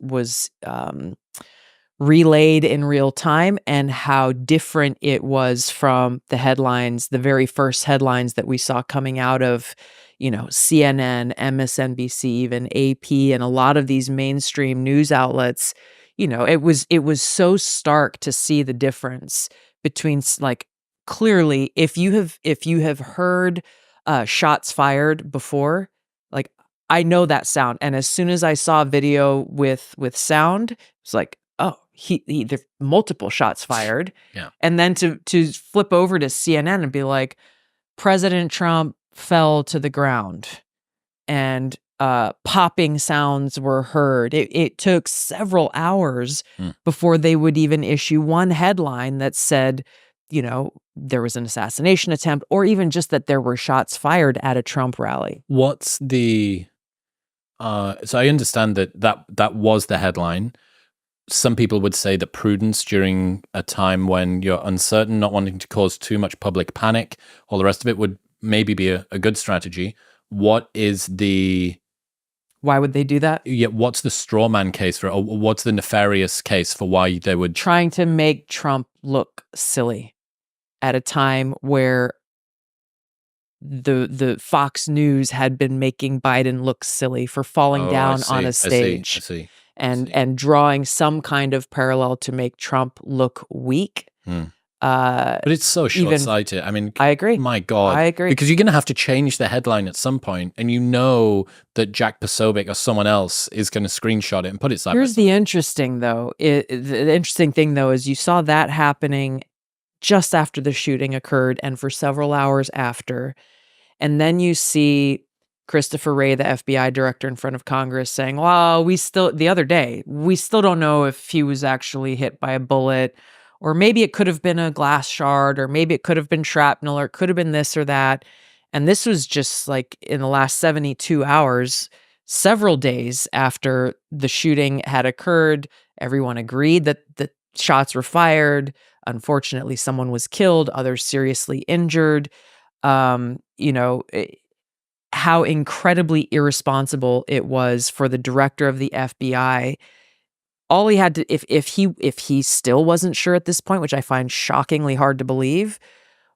relayed in real time, and how different it was from the headlines, the very first headlines that we saw coming out of, CNN, MSNBC, even AP, and a lot of these mainstream news outlets. It was so stark to see the difference between clearly, if you have heard shots fired before, like, I know that sound, and as soon as I saw a video with sound, it's like, oh, there multiple shots fired. Yeah. And then to flip over to CNN and be like, President Trump fell to the ground, and popping sounds were heard. It took several hours before they would even issue one headline that said, there was an assassination attempt, or even just that there were shots fired at a Trump rally. What's the so I understand that was the headline. Some people would say that prudence during a time when you're uncertain, not wanting to cause too much public panic, all the rest of it would maybe be a good strategy. What is the... Why would they do that? Yeah, what's the straw man case for, or what's the nefarious case for why they would... Trying to make Trump look silly at a time where the Fox News had been making Biden look silly for falling down on a stage. I see. And drawing some kind of parallel to make Trump look weak. But it's so short-sighted. I mean, I agree. My God. I agree. Because you're going to have to change the headline at some point, and you know that Jack Posobiec or someone else is going to screenshot it and put it side by Here's side. the interesting thing, though, is you saw that happening just after the shooting occurred and for several hours after. And then you see Christopher Wray, the FBI director, in front of Congress saying, well, the other day, we still don't know if he was actually hit by a bullet, or maybe it could have been a glass shard, or maybe it could have been shrapnel, or it could have been this or that. And this was just like in the last 72 hours, several days after the shooting had occurred. Everyone agreed that the shots were fired. Unfortunately, someone was killed, others seriously injured. How incredibly irresponsible it was for the director of the FBI. All he had to, if he still wasn't sure at this point, which I find shockingly hard to believe,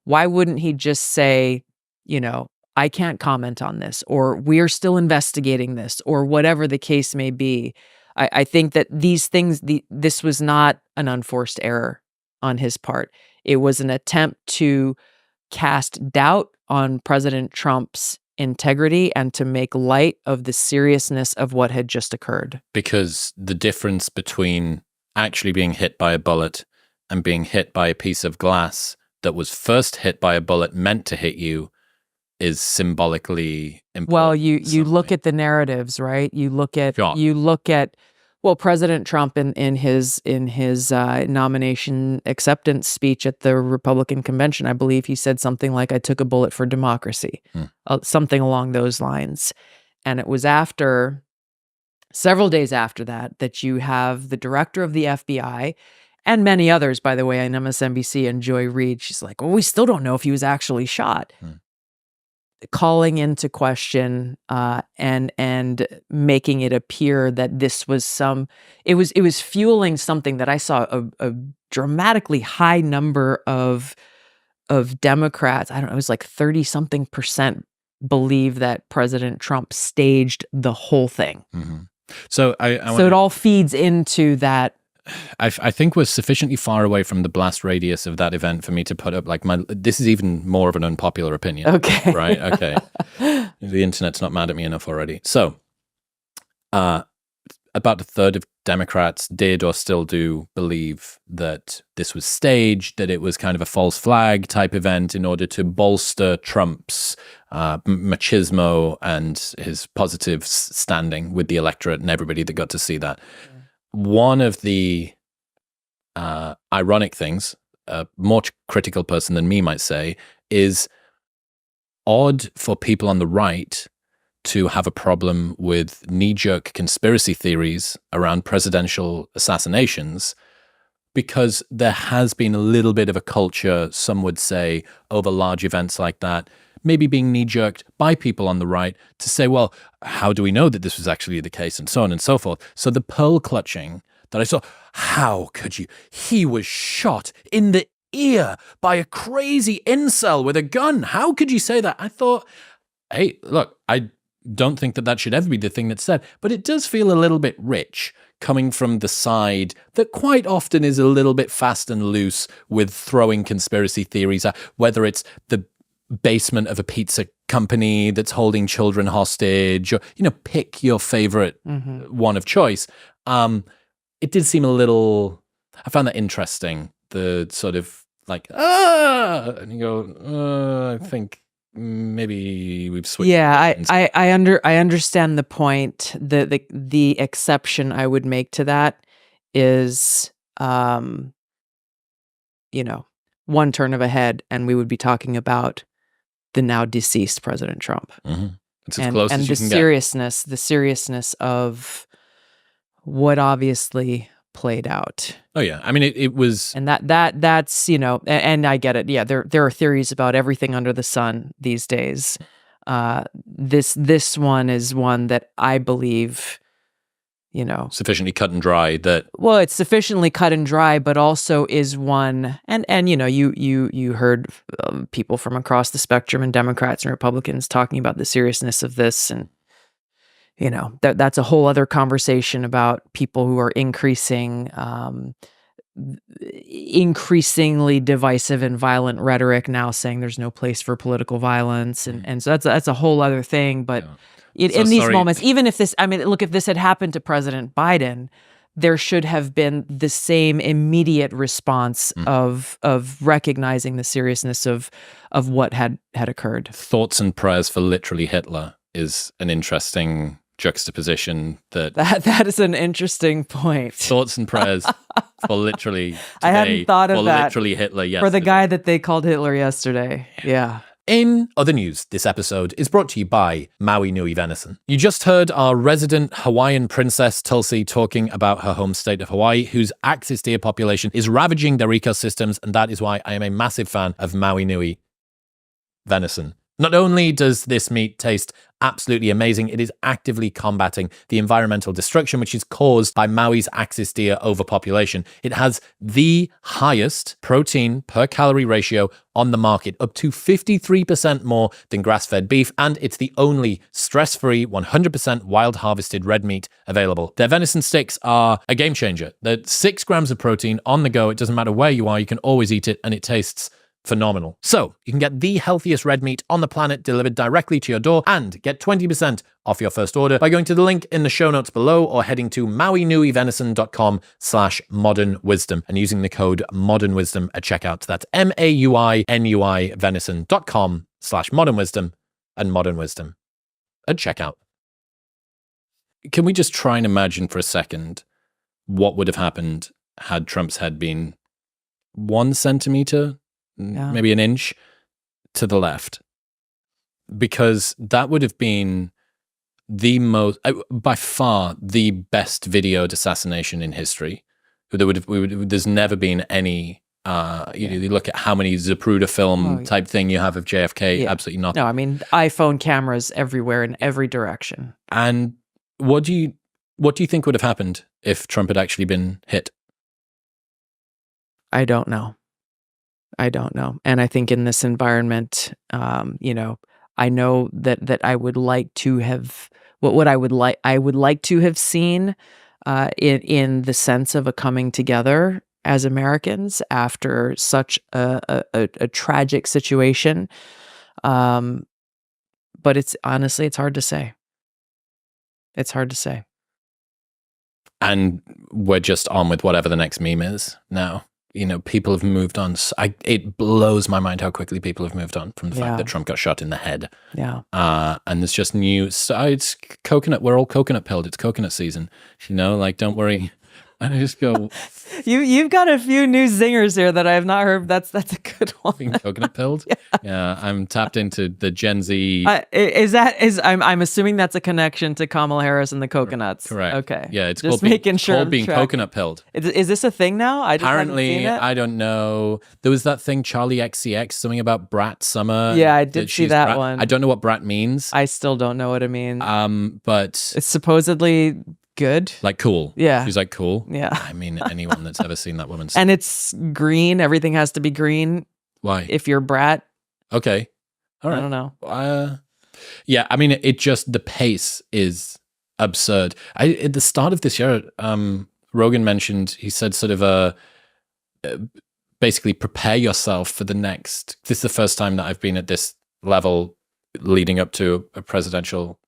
why wouldn't he just say, I can't comment on this, or we're still investigating this, or whatever the case may be. I think that these things, this was not an unforced error on his part. It was an attempt to cast doubt on President Trump's integrity and to make light of the seriousness of what had just occurred. Because the difference between actually being hit by a bullet and being hit by a piece of glass that was first hit by a bullet meant to hit you is symbolically important. Well, you look at the narratives, right? You look at President Trump in his nomination acceptance speech at the Republican convention, I believe he said something like, "I took a bullet for democracy," something along those lines. And it was several days after that you have the director of the FBI and many others, by the way, on MSNBC, and Joy Reid. She's like, "Well, we still don't know if he was actually shot." Calling into question and making it appear that this was it was fueling something that I saw a dramatically high number of Democrats. I don't know, it was like 30-something% believe that President Trump staged the whole thing. Mm-hmm. So it all feeds into that. I think we're sufficiently far away from the blast radius of that event for me to put up this is even more of an unpopular opinion. Okay. Right? Okay. The internet's not mad at me enough already. So, about a third of Democrats did or still do believe that this was staged, that it was kind of a false flag type event in order to bolster Trump's machismo and his positive standing with the electorate and everybody that got to see that. One of the ironic things, a more critical person than me might say, is odd for people on the right to have a problem with knee-jerk conspiracy theories around presidential assassinations, because there has been a little bit of a culture, some would say, over large events like that, maybe being knee-jerked by people on the right to say, well, how do we know that this was actually the case, and so on and so forth. So the pearl clutching that I saw. How could you? He was shot in the ear by a crazy incel with a gun. How could you say that? I thought, hey, look, I don't think that should ever be the thing that's said, but it does feel a little bit rich coming from the side that quite often is a little bit fast and loose with throwing conspiracy theories out, whether it's the basement of a pizza company that's holding children hostage, or, pick your favorite one of choice. It did seem a little, I found that interesting, the sort of like, and you go, I think maybe we've switched. Yeah, I understand the point. The exception I would make to that is, one turn of a head, and we would be talking about the now deceased President Trump. Mm-hmm. It's as close as you can get. The seriousness of what obviously played out. Oh yeah, I mean it was, and that's and I get it. Yeah, there are theories about everything under the sun these days. This one is one that I believe, sufficiently cut and dry that. Well, it's sufficiently cut and dry, but also is one, and you heard people from across the spectrum, and Democrats and Republicans talking about the seriousness of this, and that's a whole other conversation about people who are increasingly divisive and violent rhetoric now, saying there's no place for political violence, and so that's a whole other thing, but. Yeah. In these moments, even if this, look, if this had happened to President Biden, there should have been the same immediate response of recognizing the seriousness of what had occurred. Thoughts and prayers for literally Hitler is an interesting juxtaposition. That is an interesting point. Thoughts and prayers for literally today, I hadn't thought of that. Literally Hitler yesterday. For the guy that they called Hitler yesterday. Yeah. In other news, this episode is brought to you by Maui Nui Venison. You just heard our resident Hawaiian princess Tulsi talking about her home state of Hawaii, whose axis deer population is ravaging their ecosystems, and that is why I am a massive fan of Maui Nui Venison. Not only does this meat taste absolutely amazing, it is actively combating the environmental destruction which is caused by Maui's axis deer overpopulation. It has the highest protein per calorie ratio on the market, up to 53% more than grass-fed beef, and it's the only stress-free, 100% wild harvested red meat available. Their venison sticks are a game changer. They're 6 grams of protein on the go. It doesn't matter where you are, you can always eat it, and it tastes phenomenal. So you can get the healthiest red meat on the planet delivered directly to your door and get 20% off your first order by going to the link in the show notes below or heading to mauinuivenison.com/modernwisdom and using the code modernwisdom at checkout. That's MAUINUI venison.com/modernwisdom and modernwisdom at checkout. Can we just try and imagine for a second what would have happened had Trump's head been 1 centimeter, maybe an inch to the left? Because that would have been the most, by far, the best videoed assassination in history. There's never been any, you look at how many Zapruder film type thing you have of JFK, absolutely nothing. No, iPhone cameras everywhere in every direction. And what do you think would have happened if Trump had actually been hit? I don't know. And I think in this environment, I know that I would like to have I would like to have seen in the sense of a coming together as Americans after such a tragic situation. But it's honestly hard to say. It's hard to say. And we're just on with whatever the next meme is now. People have moved on. It blows my mind how quickly people have moved on from the fact that Trump got shot in the head. Yeah. And there's just new. It's coconut. We're all coconut pilled. It's coconut season. Don't worry. And I just go. You've got a few new zingers here that I have not heard. That's a good one. Being coconut pilled. Yeah. I'm tapped into the Gen Z. I'm assuming that's a connection to Kamala Harris and the coconuts. Correct. Okay. Yeah. It's just called making sure. Called being coconut pilled. Is this a thing now? Apparently, I don't know. There was that thing, Charlie XCX, something about Brat Summer. Yeah, I did see that one. I don't know what Brat means. I still don't know what it means. But it's supposedly good. Like cool. Yeah. She's like cool. Yeah. I mean, anyone that's ever seen that woman. And it's green. Everything has to be green. Why? If you're a brat. Okay. All right. I don't know. Yeah, I mean, it just, the pace is absurd. At the start of this year, Rogan mentioned, he said sort of basically prepare yourself for the next, this is the first time that I've been at this level leading up to a presidential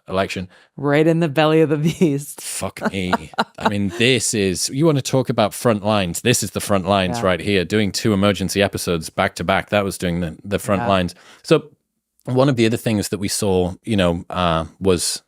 election. Right in the belly of the beast. Fuck me. I mean, this is, you want to talk about front lines. This is the front lines right here. Doing 2 emergency episodes back to back. That was doing the front lines. So one of the other things that we saw, was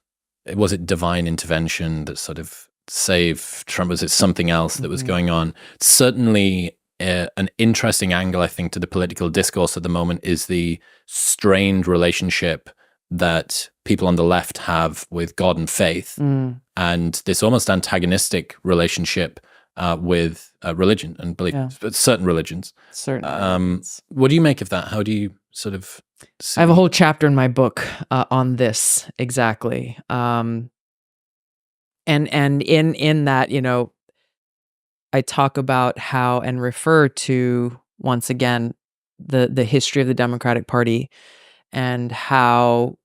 it divine intervention that sort of saved Trump? Was it something else that was going on? Certainly an interesting angle, I think, to the political discourse at the moment is the strained relationship that people on the left have with God and faith, and this almost antagonistic relationship with religion and belief, but certain religions. What do you make of that? How do you sort of see? I have a whole chapter in my book on this exactly. And in that, I talk about how and refer to, once again, the history of the Democratic Party and how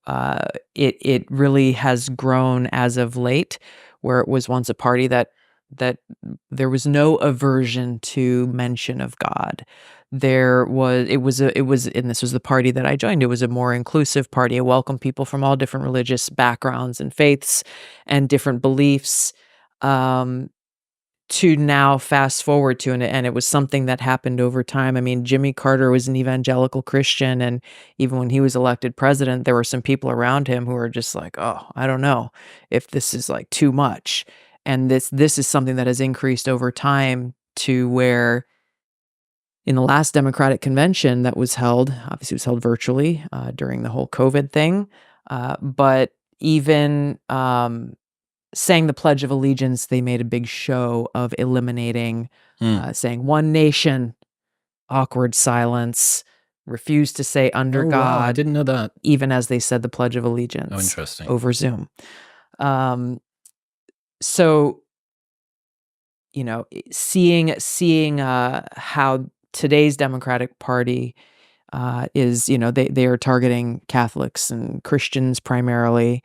it really has grown as of late, where it was once a party that there was no aversion to mention of God. And this was the party that I joined. It was a more inclusive party. It welcomed people from all different religious backgrounds and faiths and different beliefs. To now fast forward to, and it was something that happened over time. I mean, Jimmy Carter was an evangelical Christian, and even when he was elected president, there were some people around him who were just like, oh, I don't know if this is like too much. And this is something that has increased over time to where in the last Democratic convention that was held, obviously it was held virtually during the whole COVID thing, but even saying the Pledge of Allegiance, they made a big show of eliminating, saying one nation, awkward silence, refused to say under God. Wow, I didn't know that. Even as they said the Pledge of Allegiance. Oh, interesting. Over Zoom. So, seeing how today's Democratic Party is, they are targeting Catholics and Christians primarily,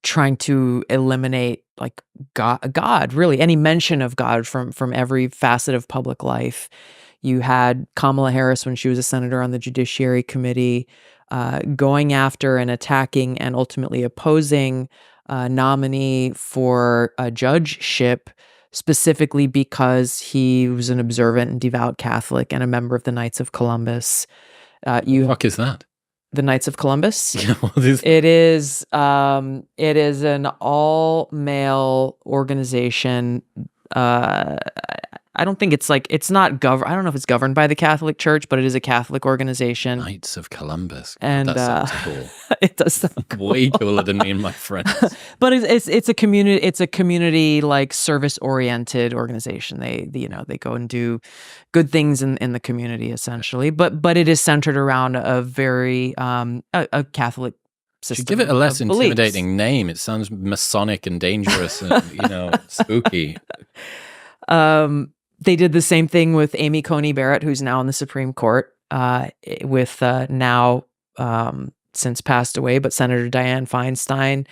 trying to eliminate like God, really any mention of God from every facet of public life. You had Kamala Harris when she was a senator on the Judiciary Committee, going after and attacking and ultimately opposing a nominee for a judgeship, specifically because he was an observant and devout Catholic and a member of the Knights of Columbus. What the fuck is that? The Knights of Columbus. It is an all-male organization. I don't think it's not I don't know if it's governed by the Catholic Church, but it is a Catholic organization. Knights of Columbus. And that sounds cool. It does sound cool. Way cooler than me and my friends. But it's a community like service-oriented organization. They go and do good things in the community essentially. But it is centered around a very a Catholic system. Should give it a less intimidating beliefs. name. It sounds Masonic and dangerous and spooky. They did the same thing with Amy Coney Barrett, who's now in the Supreme Court, with now since passed away, but Senator Dianne Feinstein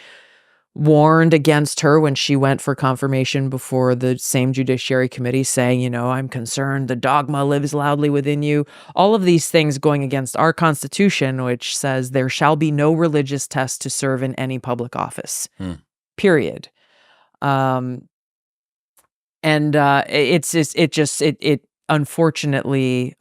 warned against her when she went for confirmation before the same Judiciary Committee, saying, I'm concerned the dogma lives loudly within you. All of these things going against our Constitution, which says there shall be no religious test to serve in any public office, period. And it unfortunately,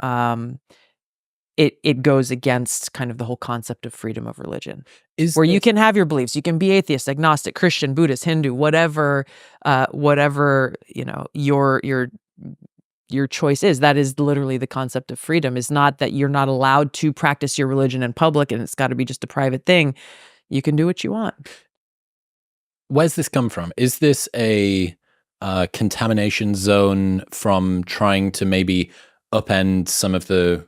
it goes against kind of the whole concept of freedom of religion, you can have your beliefs. You can be atheist, agnostic, Christian, Buddhist, Hindu, whatever your choice is. That is literally the concept of freedom. Is not that you're not allowed to practice your religion in public and it's got to be just a private thing. You can do what you want. Where's this come from? Is this a contamination zone from trying to maybe upend some of the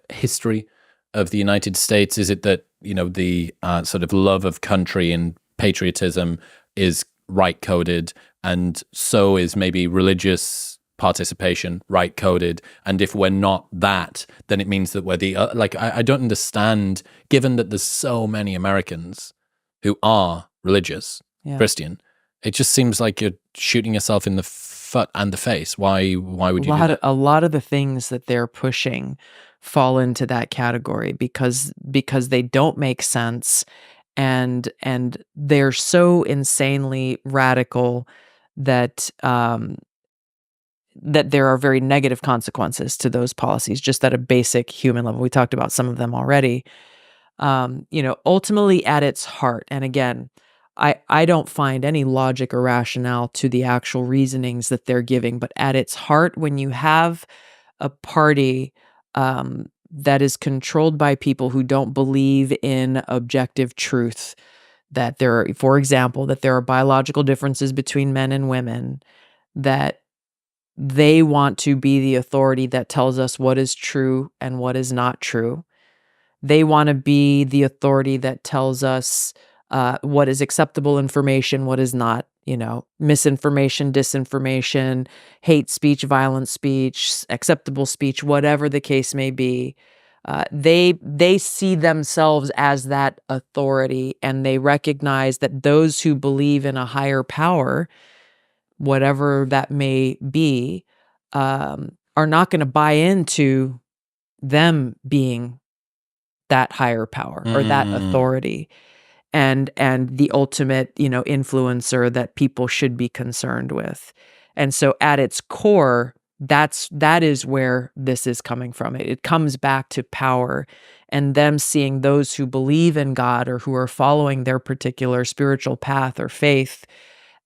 history of the United States? Is it that the sort of love of country and patriotism is right-coded, and so is maybe religious participation right-coded. And if we're not that, then it means that we're the... I don't understand, given that there's so many Americans who are religious, Christian, it just seems like you're shooting yourself in the foot and the face. Why would you do that? A lot of the things that they're pushing fall into that category because they don't make sense, and they're so insanely radical that that there are very negative consequences to those policies, just at a basic human level. We talked about some of them already. Ultimately at its heart, and again, I don't find any logic or rationale to the actual reasonings that they're giving, but at its heart, when you have a party that is controlled by people who don't believe in objective truth, that there are, for example, that there are biological differences between men and women, that they want to be the authority that tells us what is true and what is not true. They want to be the authority that tells us what is acceptable information, what is not, misinformation, disinformation, hate speech, violent speech, acceptable speech, whatever the case may be. They see themselves as that authority, and they recognize that those who believe in a higher power, whatever that may be, are not going to buy into them being that higher power or that authority and the ultimate, influencer that people should be concerned with. And so at its core, that is where this is coming from. It comes back to power and them seeing those who believe in God or who are following their particular spiritual path or faith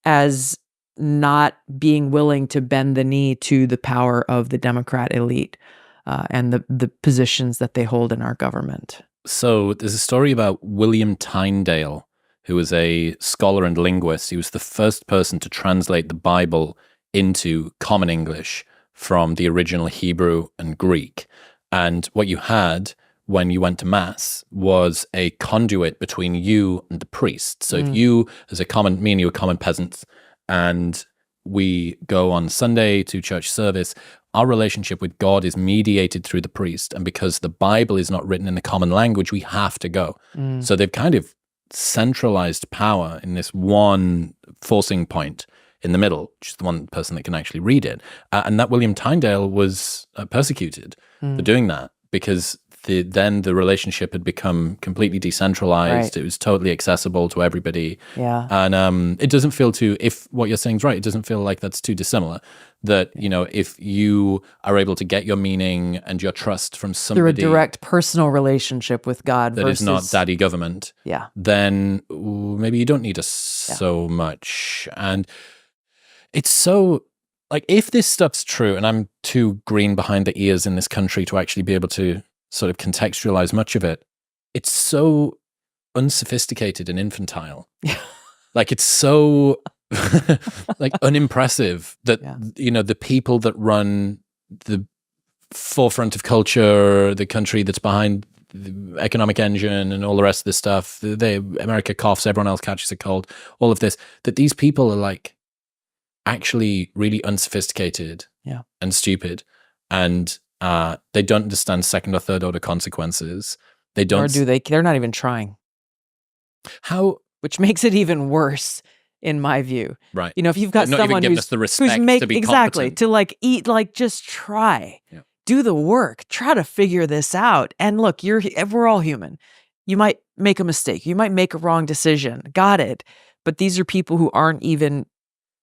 as not being willing to bend the knee to the power of the Democrat elite and the positions that they hold in our government. So there's a story about William Tyndale, who was a scholar and linguist. He was the first person to translate the Bible into common English from the original Hebrew and Greek. And what you had when you went to Mass was a conduit between you and the priest. So if you, me and you are common peasants, and we go on Sunday to church service, our relationship with God is mediated through the priest. And because the Bible is not written in the common language, we have to go. So they've kind of centralized power in this one forcing point in the middle, which is the one person that can actually read it. And that William Tyndale was persecuted for doing that, because then the relationship had become completely decentralized. Right. It was totally accessible to everybody. Yeah. And it doesn't feel if what you're saying is right, it doesn't feel like that's too dissimilar. That, if you are able to get your meaning and your trust from somebody through a direct personal relationship with God that versus, is not daddy government, then maybe you don't need us so much. And it's so, like, if this stuff's true, and I'm too green behind the ears in this country to actually be able to sort of contextualize much of it, it's so unsophisticated and infantile. Like, it's so like unimpressive that the people that run the forefront of culture, the country that's behind the economic engine and all the rest of this stuff, America coughs, everyone else catches a cold, all of this, that these people are like actually really unsophisticated and stupid, and they don't understand second or third order consequences. They don't. Or do they? They're not even trying. Which makes it even worse, in my view. Right. If you've got someone who's the respect to be competent. To just try, do the work, try to figure this out. And look, we're all human. You might make a mistake. You might make a wrong decision. Got it. But these are people who aren't even.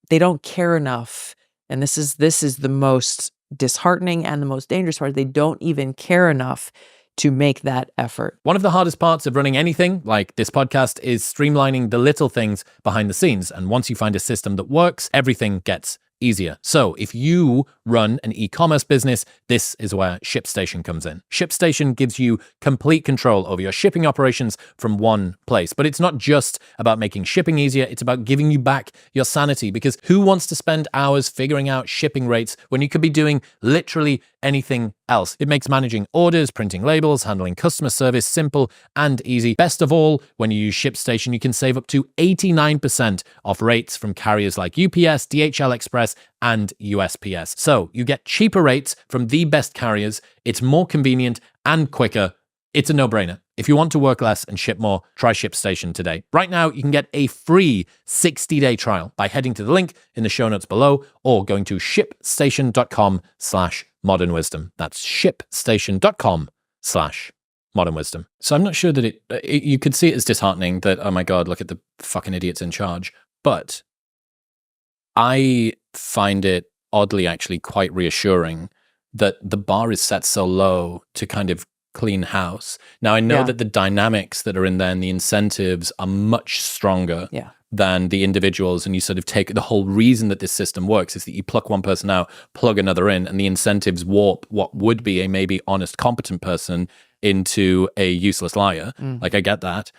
They don't care enough. And this is the most disheartening and the most dangerous part. They don't even care enough to make that effort. One of the hardest parts of running anything like this podcast is streamlining the little things behind the scenes. And once you find a system that works, everything gets easier. So if you run an e-commerce business, this is where ShipStation comes in. ShipStation gives you complete control over your shipping operations from one place. But it's not just about making shipping easier, it's about giving you back your sanity, because who wants to spend hours figuring out shipping rates when you could be doing literally anything else. It makes managing orders, printing labels, handling customer service simple and easy. Best of all, when you use ShipStation, you can save up to 89% off rates from carriers like UPS, DHL Express, and USPS. So you get cheaper rates from the best carriers. It's more convenient and quicker. It's a no-brainer. If you want to work less and ship more, try ShipStation today. Right now, you can get a free 60-day trial by heading to the link in the show notes below or going to shipstation.com/modernwisdom. That's shipstation.com/modernwisdom. So I'm not sure that you could see it as disheartening that, oh my God, look at the fucking idiots in charge. But I find it oddly actually quite reassuring that the bar is set so low to kind of clean house. Now, I know that the dynamics that are in there and the incentives are much stronger than the individuals. And you sort of take the whole reason that this system works is that you pluck one person out, plug another in, and the incentives warp what would be a maybe honest, competent person into a useless liar. Like, I get that.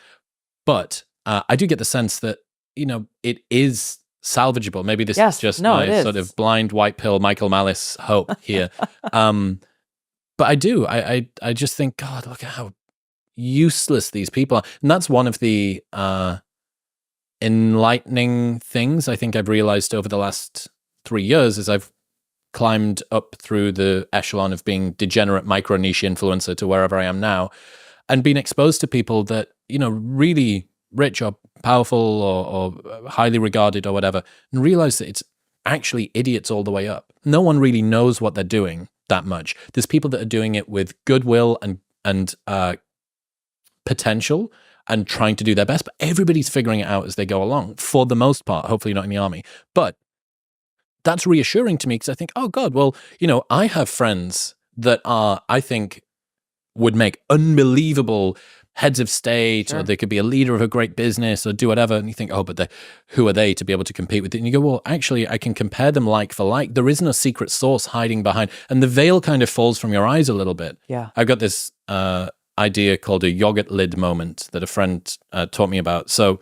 But I do get the sense that, you know, it is salvageable. Maybe this is just my sort of blind white pill Michael Malice hope here. But I do. I just think, God, look at how useless these people are. And that's one of the enlightening things I think I've realized over the last 3 years as I've climbed up through the echelon of being degenerate micro niche influencer to wherever I am now, and being exposed to people that, you know, really rich or powerful or highly regarded or whatever, and realize that it's actually idiots all the way up. No one really knows what they're doing that much. There's people that are doing it with goodwill and potential and trying to do their best, but everybody's figuring it out as they go along, for the most part, hopefully not in the army. But that's reassuring to me because I think, oh God, well, you know, I have friends that are, I think, would make unbelievable heads of state, or they could be a leader of a great business or do whatever. And you think, oh, but who are they to be able to compete with it? And you go, well, actually, I can compare them like for like. There isn't a secret source hiding behind. And the veil kind of falls from your eyes a little bit. Yeah. I've got this idea called a yogurt lid moment that a friend taught me about. So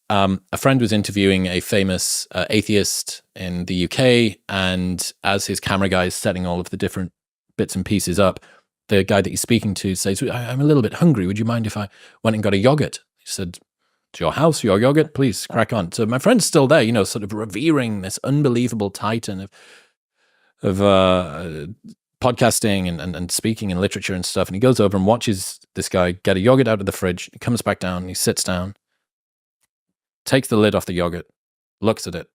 a friend was interviewing a famous atheist in the UK. And as his camera guy is setting all of the different bits and pieces up, the guy that he's speaking to says, I'm a little bit hungry. Would you mind if I went and got a yogurt? He said, it's your house, your yogurt, please crack on. So my friend's still there, you know, sort of revering this unbelievable titan of podcasting and speaking and literature and stuff. And he goes over and watches this guy get a yogurt out of the fridge. He comes back down, he sits down, takes the lid off the yogurt, looks at it,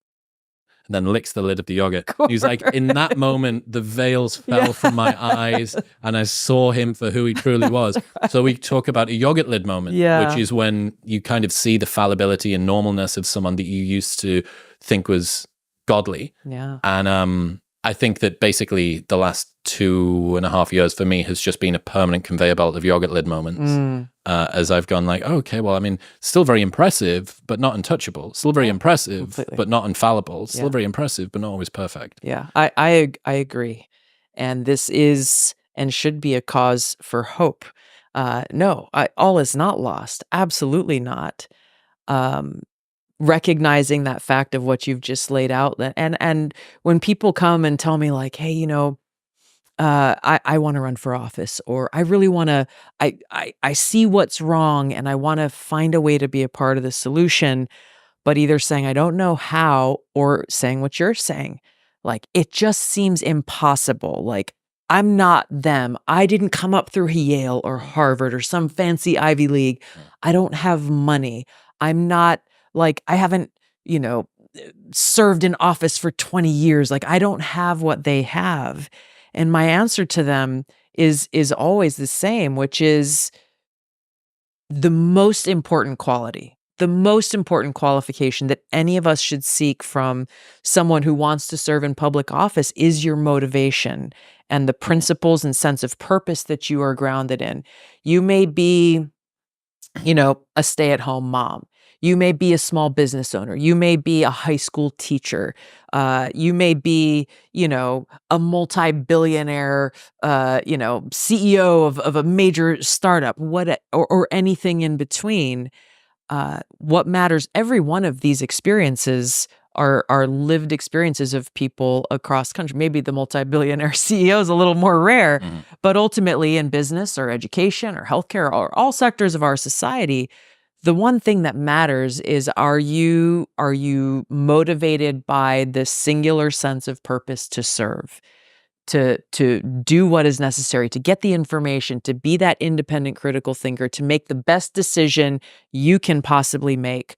and then licks the lid of the yogurt. He's like, in that moment, the veils fell from my eyes and I saw him for who he truly was. So we talk about a yogurt lid moment, which is when you kind of see the fallibility and normalness of someone that you used to think was godly. Yeah. And I think that basically the last 2.5 years for me has just been a permanent conveyor belt of yogurt lid moments. As I've gone like, okay, well, I mean, still very impressive, but not untouchable. Still very impressive, but not infallible. Still very impressive, but not always perfect. Yeah, I agree. And this is and should be a cause for hope. No, all is not lost. Absolutely not. Recognizing that fact of what you've just laid out. And when people come and tell me like, hey, you know, I want to run for office, or I really want to, I see what's wrong and I want to find a way to be a part of the solution, but either saying, I don't know how, or saying what you're saying. Like, it just seems impossible. Like, I'm not them. I didn't come up through Yale or Harvard or some fancy Ivy League. I don't have money. I'm not like, I haven't, you know, served in office for 20 years. Like, I don't have what they have. And my answer to them is always the same, which is the most important quality, the most important qualification that any of us should seek from someone who wants to serve in public office is your motivation and the principles and sense of purpose that you are grounded in. You may be, you know, a stay-at-home mom. You may be a small business owner. You may be a high school teacher. You may be, you know, a multi-billionaire, you know, CEO of a major startup, or anything in between. What matters, every one of these experiences are lived experiences of people across the country. Maybe the multi-billionaire CEO is a little more rare, but ultimately in business or education or healthcare or all sectors of our society, the one thing that matters is are you motivated by this singular sense of purpose to serve, to do what is necessary, to get the information, to be that independent critical thinker, to make the best decision you can possibly make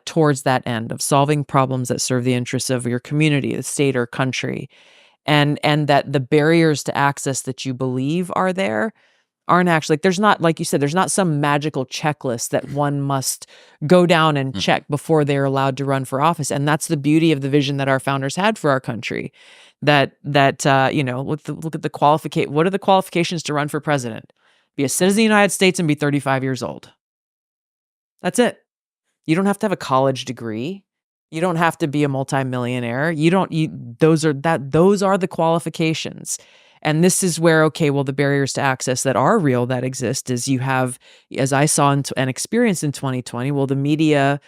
towards that end of solving problems that serve the interests of your community, the state, or country, and that the barriers to access that you believe are there aren't actually, like, there's not, like you said, there's not some magical checklist that one must go down and check before they're allowed to run for office. And that's the beauty of the vision that our founders had for our country. That you know, look at the what are the qualifications to run for president? Be a citizen of the United States and be 35 years old. That's it. You don't have to have a college degree. You don't have to be a multimillionaire. Those are the qualifications. And this is where, okay, well, the barriers to access that are real, that exist, is you have, as I saw and experienced in 2020, well, the media,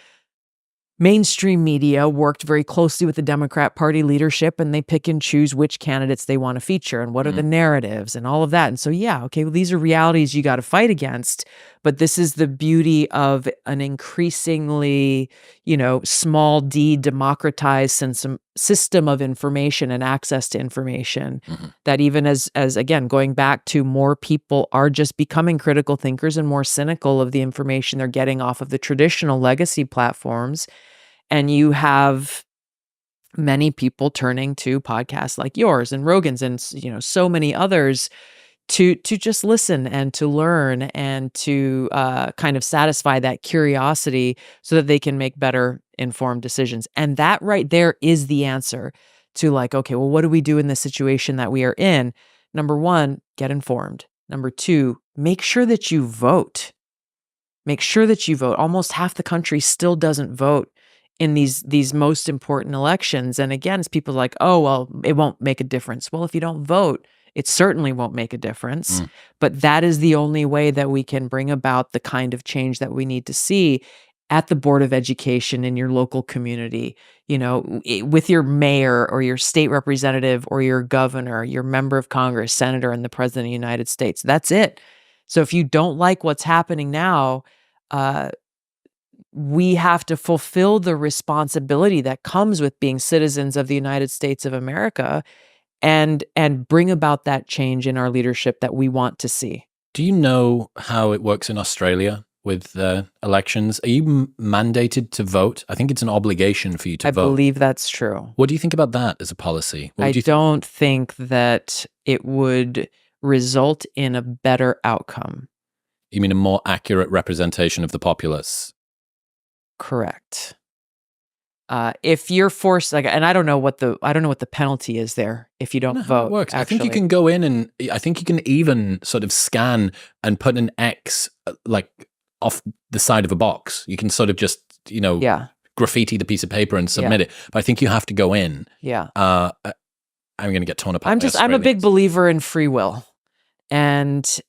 mainstream media, worked very closely with the Democrat Party leadership, and they pick and choose which candidates they want to feature and what are the narratives and all of that. And so, yeah, okay, well, these are realities you got to fight against. But this is the beauty of an increasingly, you know, small d democratized system of information and access to information, that even as again, going back to more people are just becoming critical thinkers and more cynical of the information they're getting off of the traditional legacy platforms. And you have many people turning to podcasts like yours and Rogan's and, you know, so many others to just listen and to learn and to kind of satisfy that curiosity so that they can make better informed decisions. And that right there is the answer to, like, okay, well, what do we do in this situation that we are in? Number one, get informed. Number two, make sure that you vote. Make sure that you vote. Almost half the country still doesn't vote in these most important elections. And again, it's people like, oh, well, it won't make a difference. Well, if you don't vote, it certainly won't make a difference. But that is the only way that we can bring about the kind of change that we need to see at the Board of Education in your local community, you know, with your mayor or your state representative or your governor, your member of Congress, senator, and the president of the United States. That's it. So if you don't like what's happening now, we have to fulfill the responsibility that comes with being citizens of the United States of America and bring about that change in our leadership that we want to see. Do you know how it works in Australia with elections? Are you mandated to vote? I think it's an obligation for you to vote. I believe that's true. What do you think about that as a policy? I don't think that it would result in a better outcome. You mean a more accurate representation of the populace? Correct. If you're forced, like, and I don't know what the penalty is there if you don't vote. It works. Actually. I think you can go in and I think you can even sort of scan and put an X like off the side of a box. You can sort of just, you know, graffiti the piece of paper and submit it. But I think you have to go in. Yeah. I'm going to get torn apart. I'm a big believer in free will, and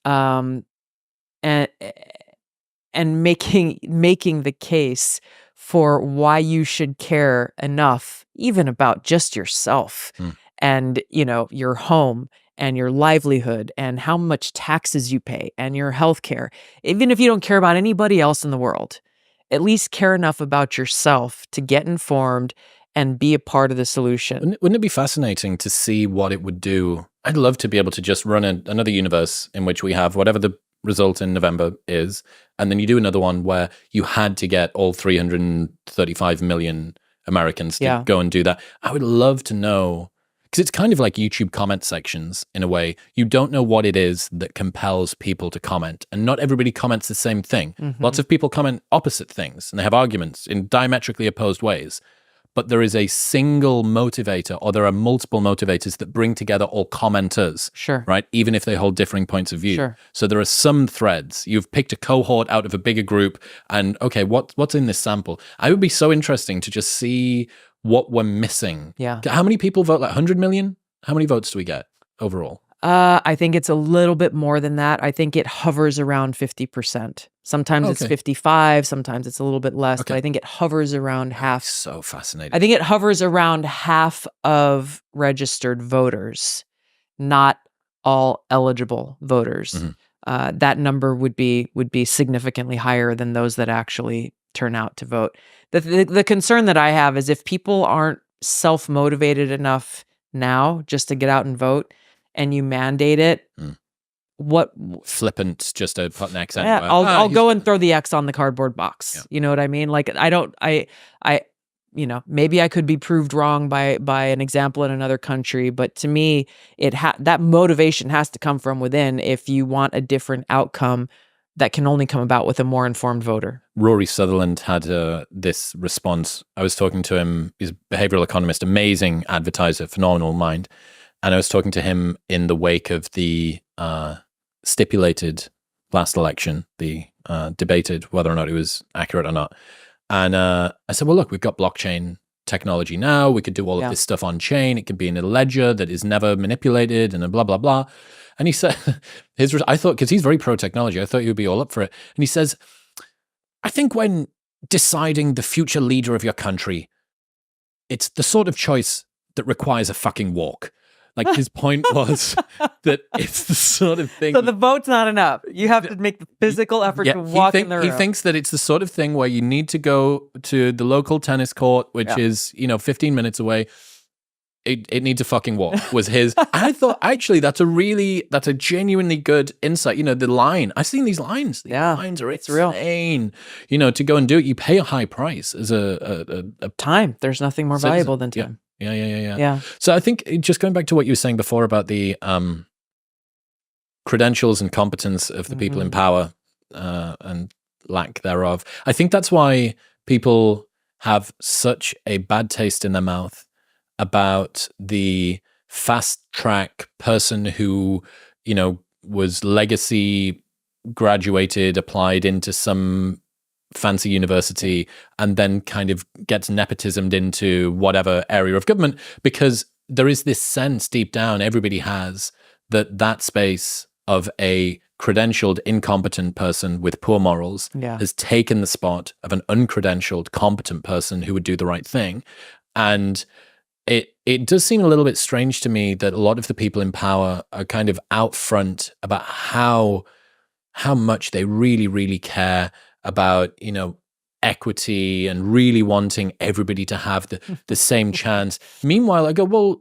making the case for why you should care enough even about just yourself and, you know, your home and your livelihood and how much taxes you pay and your health care. Even if you don't care about anybody else in the world, at least care enough about yourself to get informed and be a part of the solution. Wouldn't it be fascinating to see what it would do? I'd love to be able to just run another universe in which we have whatever the result in November is, and then you do another one where you had to get all 335 million Americans to go and do that. I would love to know, because it's kind of like YouTube comment sections in a way. You don't know what it is that compels people to comment, and not everybody comments the same thing. Lots of people comment opposite things, and they have arguments in diametrically opposed ways. But there is a single motivator, or there are multiple motivators that bring together all commenters, right? Even if they hold differing points of view. So there are some threads. You've picked a cohort out of a bigger group, and okay, what's in this sample? I would be so interesting to just see what we're missing. How many people vote? Like 100 million? How many votes do we get overall? I think it's a little bit more than that. I think it hovers around 50%. Sometimes it's Okay. 55, sometimes it's a little bit less, but Okay. I think it hovers around half. So fascinating. I think it hovers around half of registered voters, not all eligible voters. That number would be significantly higher than those that actually turn out to vote. The concern that I have is if people aren't self-motivated enough now just to get out and vote, and you mandate it, what flippant just to put an X yeah, anywhere. I'll go and throw the X on the cardboard box. Yeah. You know what I mean? Like I you know, maybe I could be proved wrong by an example in another country, but to me, that motivation has to come from within if you want a different outcome that can only come about with a more informed voter. Rory Sutherland had this response. I was talking to him. He's a behavioral economist, amazing advertiser, phenomenal mind. And I was talking to him in the wake of the stipulated last election, the debated whether or not it was accurate or not. And I said, well, look, we've got blockchain technology now. We could do all of this stuff on chain. It could be in a ledger that is never manipulated and blah, blah, blah. And he said, I thought, because he's very pro technology, I thought he would be all up for it. And he says, I think when deciding the future leader of your country, it's the sort of choice that requires a fucking walk. Like his point was that it's the sort of thing. So the vote's not enough. You have to make the physical effort to walk in the room. He thinks that it's the sort of thing where you need to go to the local tennis court, which is, 15 minutes away. It needs a fucking walk, was his. I thought, actually, that's a genuinely good insight. The line. I've seen these lines. These lines are insane. Real. To go and do it, you pay a high price as a time. There's nothing more valuable than time. Yeah. So I think just going back to what you were saying before about the credentials and competence of the people in power and lack thereof, I think that's why people have such a bad taste in their mouth about the fast track person who, was legacy graduated, applied into some fancy university, and then kind of gets nepotismed into whatever area of government, because there is this sense deep down everybody has that space of a credentialed, incompetent person with poor morals has taken the spot of an uncredentialed, competent person who would do the right thing. And it does seem a little bit strange to me that a lot of the people in power are kind of out front about how much they really, really care about, equity and really wanting everybody to have the same chance. Meanwhile, I go, well,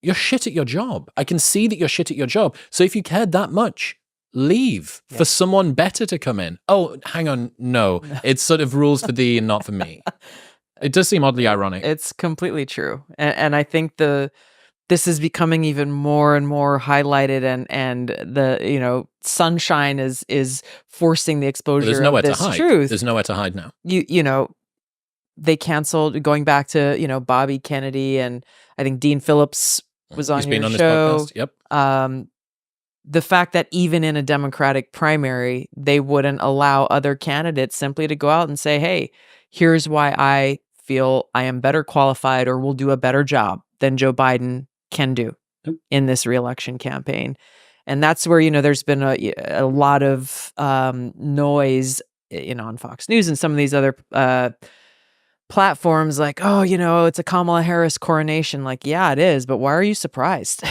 you're shit at your job. I can see that you're shit at your job. So if you cared that much, leave for someone better to come in. Oh, hang on. No, it's sort of rules for thee and not for me. It does seem oddly ironic. It's completely true. And I think this is becoming even more and more highlighted, and the sunshine is forcing the exposure of this truth. There's nowhere to hide now. They canceled, going back to Bobby Kennedy, and I think Dean Phillips was on your show. This podcast. Yep. The fact that even in a Democratic primary, they wouldn't allow other candidates simply to go out and say, hey, here's why I feel I am better qualified or will do a better job than Joe Biden can do in this reelection campaign. And that's where, there's been a lot of noise, on Fox News and some of these other platforms, like, oh, it's a Kamala Harris coronation. Like, yeah, it is, but why are you surprised?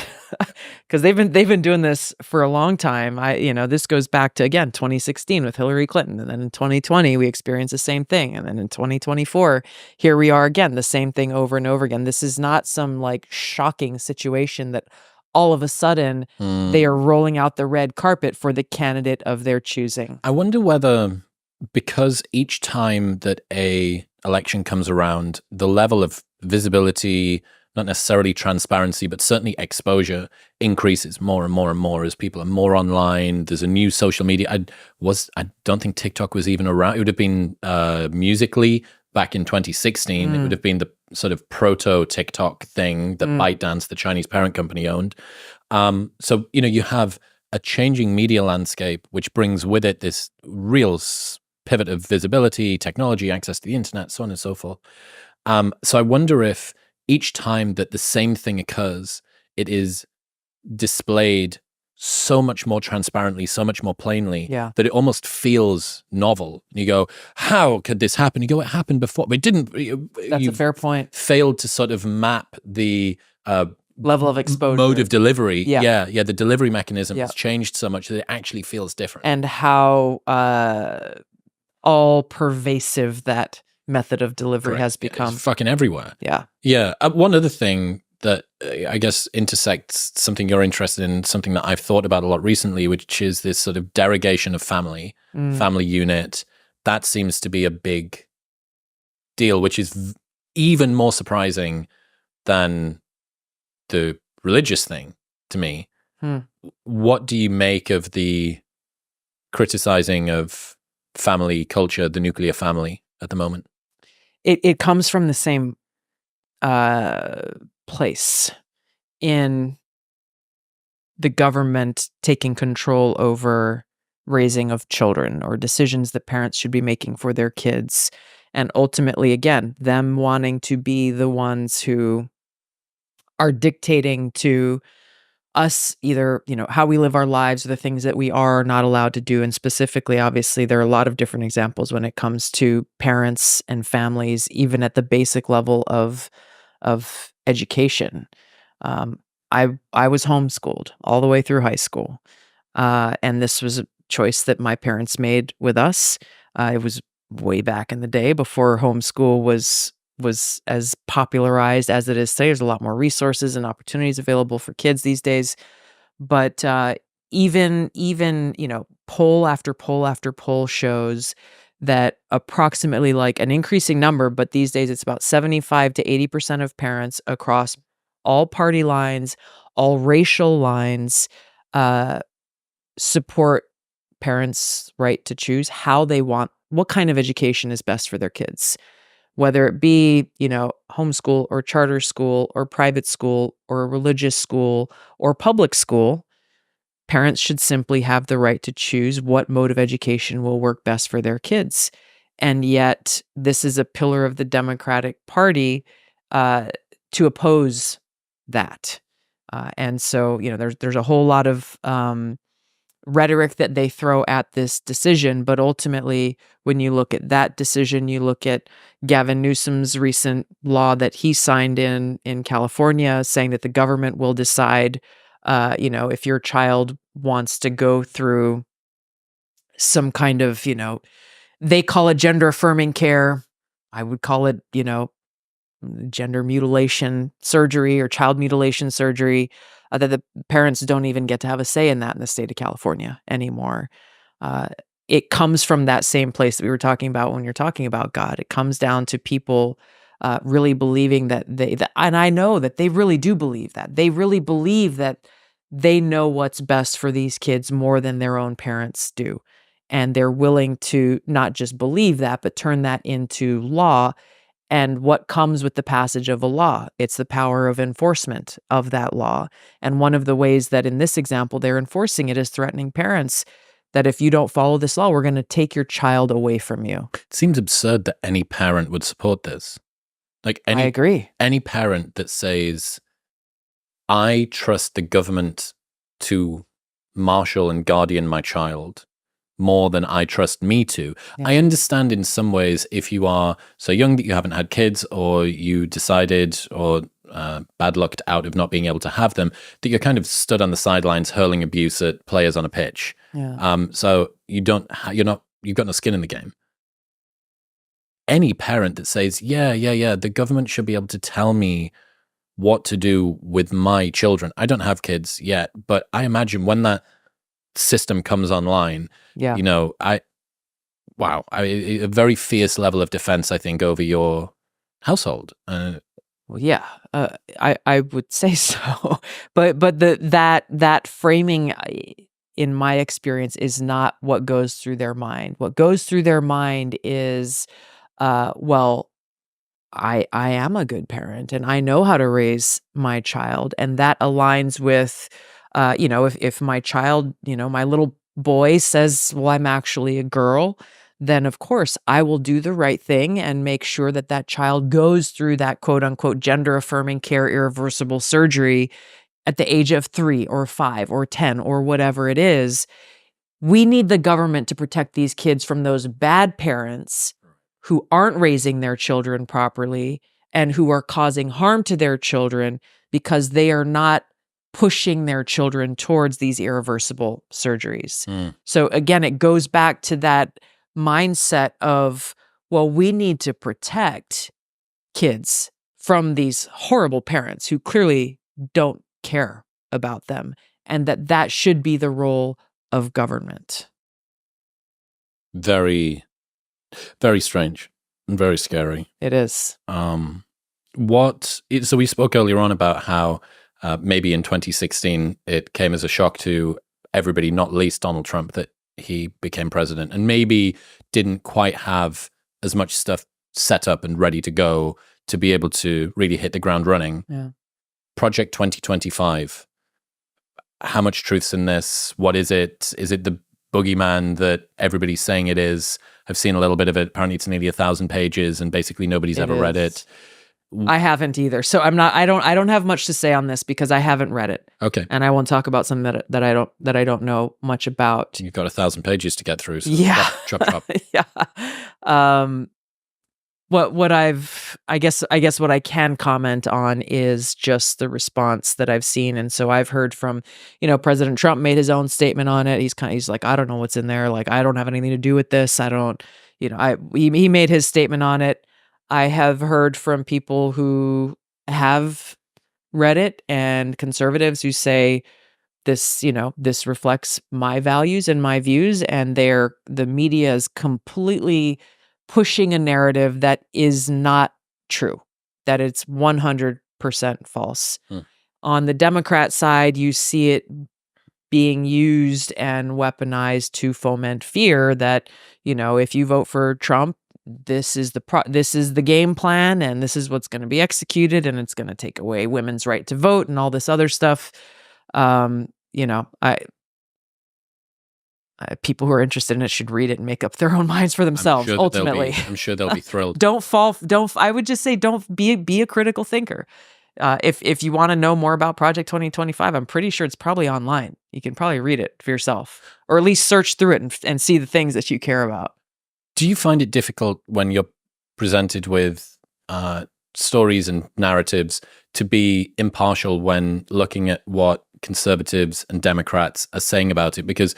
Because they've been doing this for a long time. This goes back to, again, 2016 with Hillary Clinton, and then in 2020 we experienced the same thing, and then in 2024 here we are again, the same thing over and over again. This is not some shocking situation that all of a sudden they are rolling out the red carpet for the candidate of their choosing. I wonder whether, because each time that a election comes around, the level of visibility, not necessarily transparency, but certainly exposure, increases more and more and more as people are more online. There's a new social media. I don't think TikTok was even around. It would have been Musical.ly back in 2016. It would have been the sort of proto TikTok thing that ByteDance, the Chinese parent company, owned. So you have a changing media landscape, which brings with it this real pivot of visibility, technology, access to the internet, so on and so forth. So I wonder if each time that the same thing occurs, it is displayed so much more transparently, so much more plainly, Yeah. that it almost feels novel. You go, how could this happen? You go, it happened before, but it didn't. That's a You've fair point. failed to sort of map the Level of exposure. mode of delivery. Yeah. Yeah. The delivery mechanism Yeah. has changed so much that it actually feels different. And how all pervasive that method of delivery Correct. has become. It's fucking everywhere. Yeah. Yeah. One other thing that I guess intersects something you're interested in, something that I've thought about a lot recently, which is this sort of derogation of family unit. That seems to be a big deal, which is even more surprising than the religious thing to me. What do you make of the criticizing of family culture, the nuclear family at the moment? It comes from the same place in the government taking control over raising of children or decisions that parents should be making for their kids. And ultimately, again, them wanting to be the ones who are dictating to us either, how we live our lives or the things that we are not allowed to do. And specifically, obviously, there are a lot of different examples when it comes to parents and families, even at the basic level of education. I was homeschooled all the way through high school. And this was a choice that my parents made with us. It was way back in the day before homeschool was as popularized as it is today. There's a lot more resources and opportunities available for kids these days. But even poll after poll after poll shows that approximately, like, an increasing number, but these days it's about 75 to 80% of parents across all party lines, all racial lines, support parents' right to choose how they want, what kind of education is best for their kids. Whether it be, homeschool or charter school or private school or a religious school or public school, parents should simply have the right to choose what mode of education will work best for their kids. And yet, this is a pillar of the Democratic Party to oppose that. And so, there's a whole lot of rhetoric that they throw at this decision. But ultimately, when you look at that decision, you look at Gavin Newsom's recent law that he signed in California, saying that the government will decide, if your child wants to go through some kind of, they call it gender affirming care. I would call it, gender mutilation surgery or child mutilation surgery, that the parents don't even get to have a say in that in the state of California anymore. It comes from that same place that we were talking about when you're talking about God. It comes down to people really believing that and I know that they really do believe that. They really believe that they know what's best for these kids more than their own parents do. And they're willing to not just believe that, but turn that into law. And what comes with the passage of a law? It's the power of enforcement of that law. And one of the ways that in this example they're enforcing it is threatening parents that if you don't follow this law, we're going to take your child away from you. It seems absurd that any parent would support this. Like I agree. Any parent that says, I trust the government to marshal and guardian my child more than I trust me to. Yeah. I understand in some ways if you are so young that you haven't had kids, or you decided or bad lucked out of not being able to have them, that you're kind of stood on the sidelines hurling abuse at players on a pitch. Yeah. So you've got no skin in the game. Any parent that says, yeah, the government should be able to tell me what to do with my children. I don't have kids yet, but I imagine when that system comes online, a very fierce level of defense, I think, over your household. Well, yeah, I would say so, but that framing, in my experience, is not what goes through their mind. What goes through their mind is, well, I am a good parent and I know how to raise my child, and that aligns with, if my child, my little boy says, well, I'm actually a girl, then of course I will do the right thing and make sure that child goes through that quote unquote gender affirming care irreversible surgery at the age of 3 or 5 or 10 or whatever it is. We need the government to protect these kids from those bad parents who aren't raising their children properly and who are causing harm to their children because they are not pushing their children towards these irreversible surgeries. So again, it goes back to that mindset of, well, we need to protect kids from these horrible parents who clearly don't care about them, and that should be the role of government. Very, very strange and very scary. It is. So we spoke earlier on about how maybe in 2016 it came as a shock to everybody, not least Donald Trump, that he became president, and maybe didn't quite have as much stuff set up and ready to go to be able to really hit the ground running. Yeah. Project 2025. How much truth's in this? What is it? Is it the boogeyman that everybody's saying it is? I've seen a little bit of it. Apparently it's nearly 1,000 pages and basically nobody's ever read it. I haven't either. So I don't have much to say on this because I haven't read it. Okay. And I won't talk about something that I don't know much about. You've got 1,000 pages to get through. So Yeah. Chop. Yeah. I guess what I can comment on is just the response that I've seen. And so I've heard from, President Trump made his own statement on it. He's like, I don't know what's in there. Like, I don't have anything to do with this. I don't, he made his statement on it. I have heard from people who have read it and conservatives who say this, this reflects my values and my views, and the media is completely pushing a narrative that is not true, that it's 100% false. On the Democrat side, you see it being used and weaponized to foment fear that, if you vote for Trump, this is the game plan, and this is what's going to be executed, and it's going to take away women's right to vote and all this other stuff. People who are interested in it should read it and make up their own minds for themselves. Ultimately, I'm sure they'll be thrilled. I would just say, don't be a critical thinker. If you want to know more about Project 2025, I'm pretty sure it's probably online. You can probably read it for yourself, or at least search through it and see the things that you care about. Do you find it difficult when you're presented with stories and narratives to be impartial when looking at what conservatives and Democrats are saying about it? Because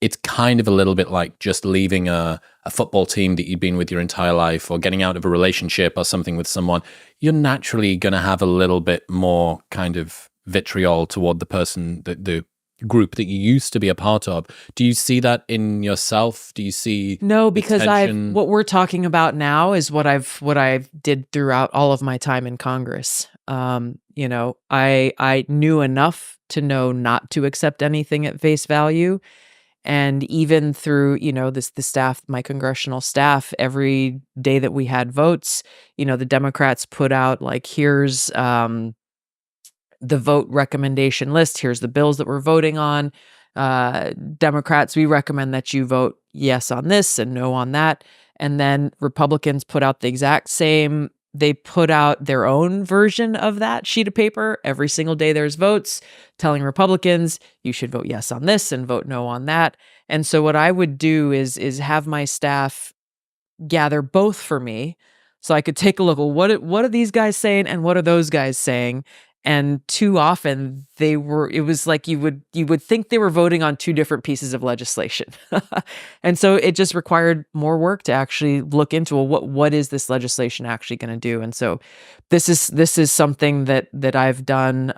it's kind of a little bit like just leaving a football team that you've been with your entire life, or getting out of a relationship or something with someone. You're naturally going to have a little bit more kind of vitriol toward the person, the group that you used to be a part of. Do you see that in yourself? Do you see No, because what we're talking about now is what I've did throughout all of my time in Congress. I knew enough to know not to accept anything at face value. And even through, the staff, my congressional staff, every day that we had votes, the Democrats put out like, here's the vote recommendation list. Here's the bills that we're voting on. Democrats, we recommend that you vote yes on this and no on that. And then Republicans put out the exact same. They put out their own version of that sheet of paper. Every single day there's votes telling Republicans, you should vote yes on this and vote no on that. And so what I would do is have my staff gather both for me, so I could take a look at what are these guys saying and what are those guys saying. And too often it was like you would think they were voting on two different pieces of legislation. And so it just required more work to actually look into what is this legislation actually going to do. And so this is something that I've done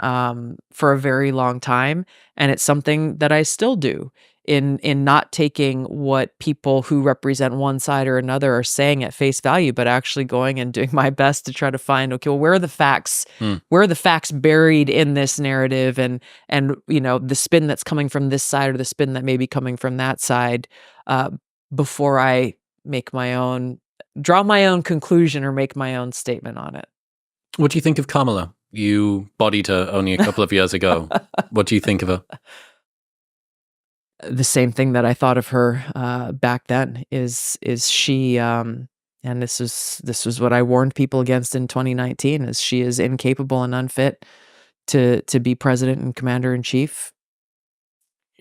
for a very long time, and it's something that I still do in not taking what people who represent one side or another are saying at face value, but actually going and doing my best to try to find, okay, well, where are the facts? Where are the facts buried in this narrative? And the spin that's coming from this side, or the spin that may be coming from that side, before I draw my own conclusion or make my own statement on it. What do you think of Kamala? You bodied her only a couple of years ago. What do you think of her? The same thing that I thought of her back then is she, and this was what I warned people against in 2019, is she is incapable and unfit to be president and commander in chief,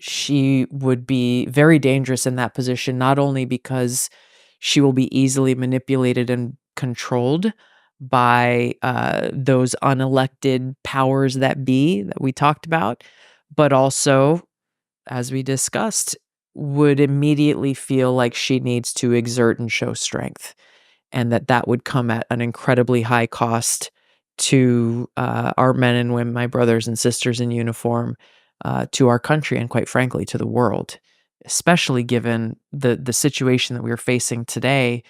she would be very dangerous in that position, not only because she will be easily manipulated and controlled by those unelected powers that be that we talked about, but also, as we discussed, would immediately feel like she needs to exert and show strength, and that would come at an incredibly high cost to our men and women, my brothers and sisters in uniform, to our country, and quite frankly, to the world, especially given the situation that we're facing today,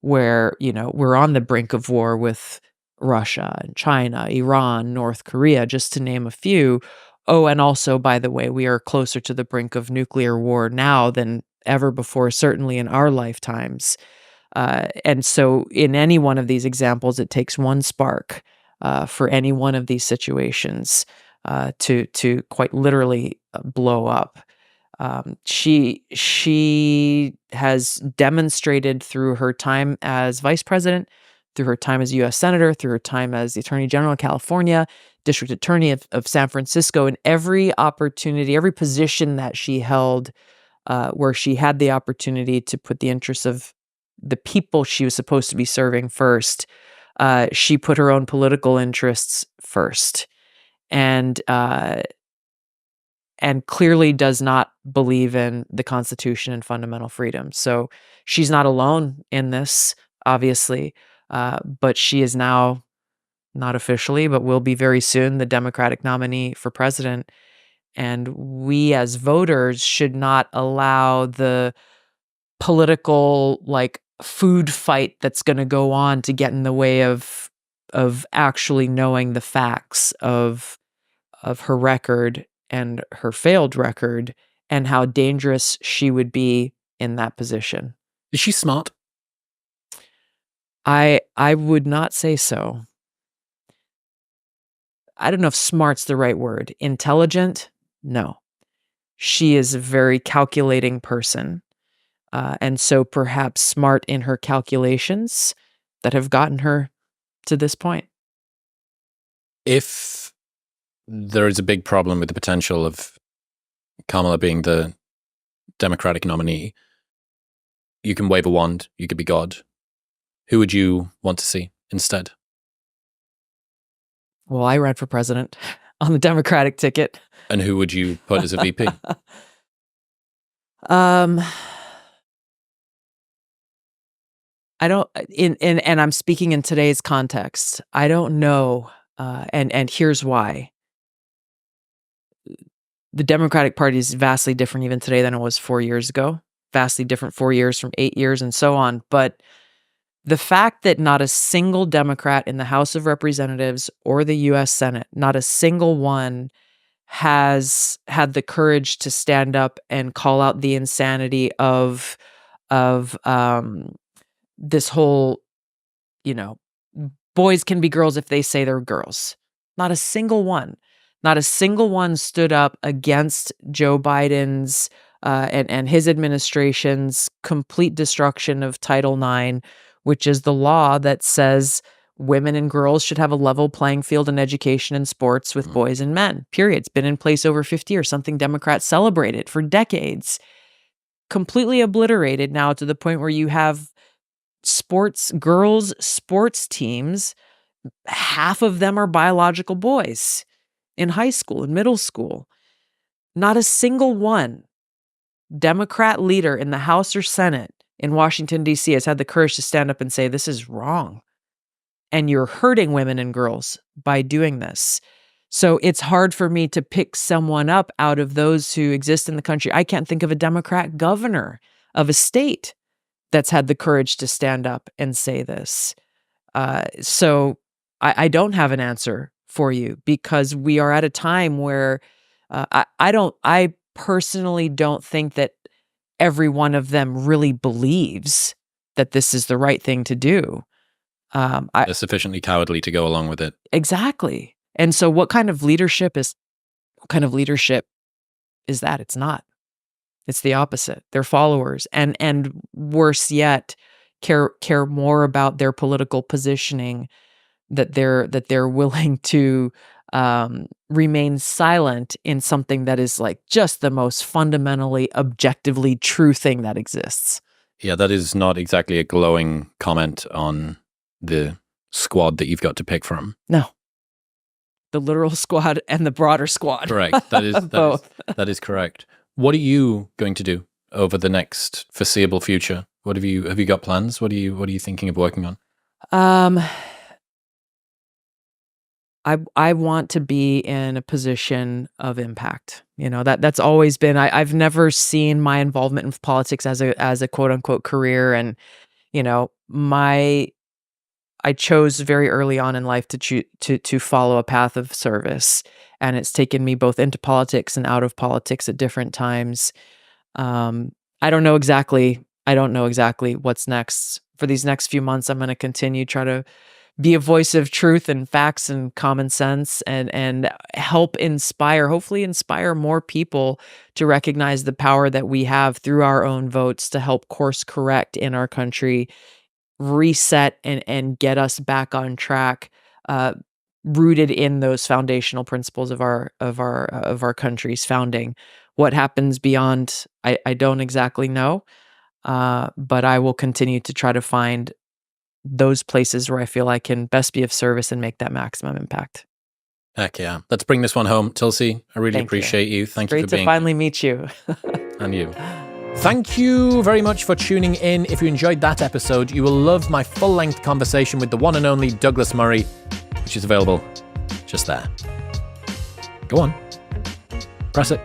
where we're on the brink of war with Russia and China, Iran, North Korea, just to name a few. Oh, and also, by the way, we are closer to the brink of nuclear war now than ever before, certainly in our lifetimes. And so, in any one of these examples, it takes one spark for any one of these situations to quite literally blow up. She has demonstrated through her time as vice president, through her time as U.S. senator, through her time as the attorney general of California, district attorney of San Francisco, in every opportunity, every position that she held, where she had the opportunity to put the interests of the people she was supposed to be serving first, she put her own political interests first, and clearly does not believe in the Constitution and fundamental freedoms. So she's not alone in this, obviously, but she is now, not officially, but will be very soon, the Democratic nominee for president. And we as voters should not allow the political food fight that's going to go on to get in the way of actually knowing the facts of her record and her failed record, and how dangerous she would be in that position. Is she smart? I would not say so. I don't know if smart's the right word. Intelligent? No. She is a very calculating person. And so perhaps smart in her calculations that have gotten her to this point. If there is a big problem with the potential of Kamala being the Democratic nominee, you can wave a wand, you could be God. Who would you want to see instead? Well, I ran for president on the Democratic ticket. And who would you put as a VP? I don't, and I'm speaking in today's context. I don't know, and here's why. The Democratic Party is vastly different even today than it was 4 years ago. Vastly different 4 years from 8 years, and so on. But the fact that not a single Democrat in the House of Representatives or the U.S. Senate, not a single one, has had the courage to stand up and call out the insanity of this whole, boys can be girls if they say they're girls. Not a single one. Not a single one stood up against Joe Biden's and his administration's complete destruction of Title IX, which is the law that says women and girls should have a level playing field in education and sports with boys and men. Period. It's been in place over 50 years, something Democrats celebrated for decades. Completely obliterated now to the point where you have girls' sports teams, half of them are biological boys in high school and middle school. Not a single one Democrat leader in the House or Senate in Washington, D.C. has had the courage to stand up and say, this is wrong. And you're hurting women and girls by doing this. So it's hard for me to pick someone up out of those who exist in the country. I can't think of a Democrat governor of a state that's had the courage to stand up and say this. So I don't have an answer for you, because we are at a time where I personally don't think that every one of them really believes that this is the right thing to do. They're sufficiently cowardly to go along with it. Exactly. And so what kind of leadership is that? It's not. It's the opposite. They're followers, and worse yet, care more about their political positioning, that they're willing to remain silent in something that is like just the most fundamentally, objectively true thing that exists. Yeah, that is not exactly a glowing comment on the squad that you've got to pick from. No. The literal squad and the broader squad. Correct. That is Both. that is correct. What are you going to do over the next foreseeable future? What have you got plans? What are you thinking of working on? I want to be in a position of impact. That's always been. I've never seen my involvement in politics as a quote unquote career, and I chose very early on in life to follow a path of service, and it's taken me both into politics and out of politics at different times. I don't know exactly what's next. For these next few months, I'm going to continue try to be a voice of truth and facts and common sense, and hopefully inspire more people to recognize the power that we have through our own votes to help course correct in our country, reset and get us back on track, rooted in those foundational principles of our country's founding. What happens beyond, I don't exactly know, but I will continue to try to find those places where I feel I can best be of service and make that maximum impact. Heck yeah. Let's bring this one home. Tulsi, I really appreciate you. Thank you for being Great to finally meet you. And you. Thank you very much for tuning in. If you enjoyed that episode, you will love my full-length conversation with the one and only Douglas Murray, which is available just there. Go on. Press it.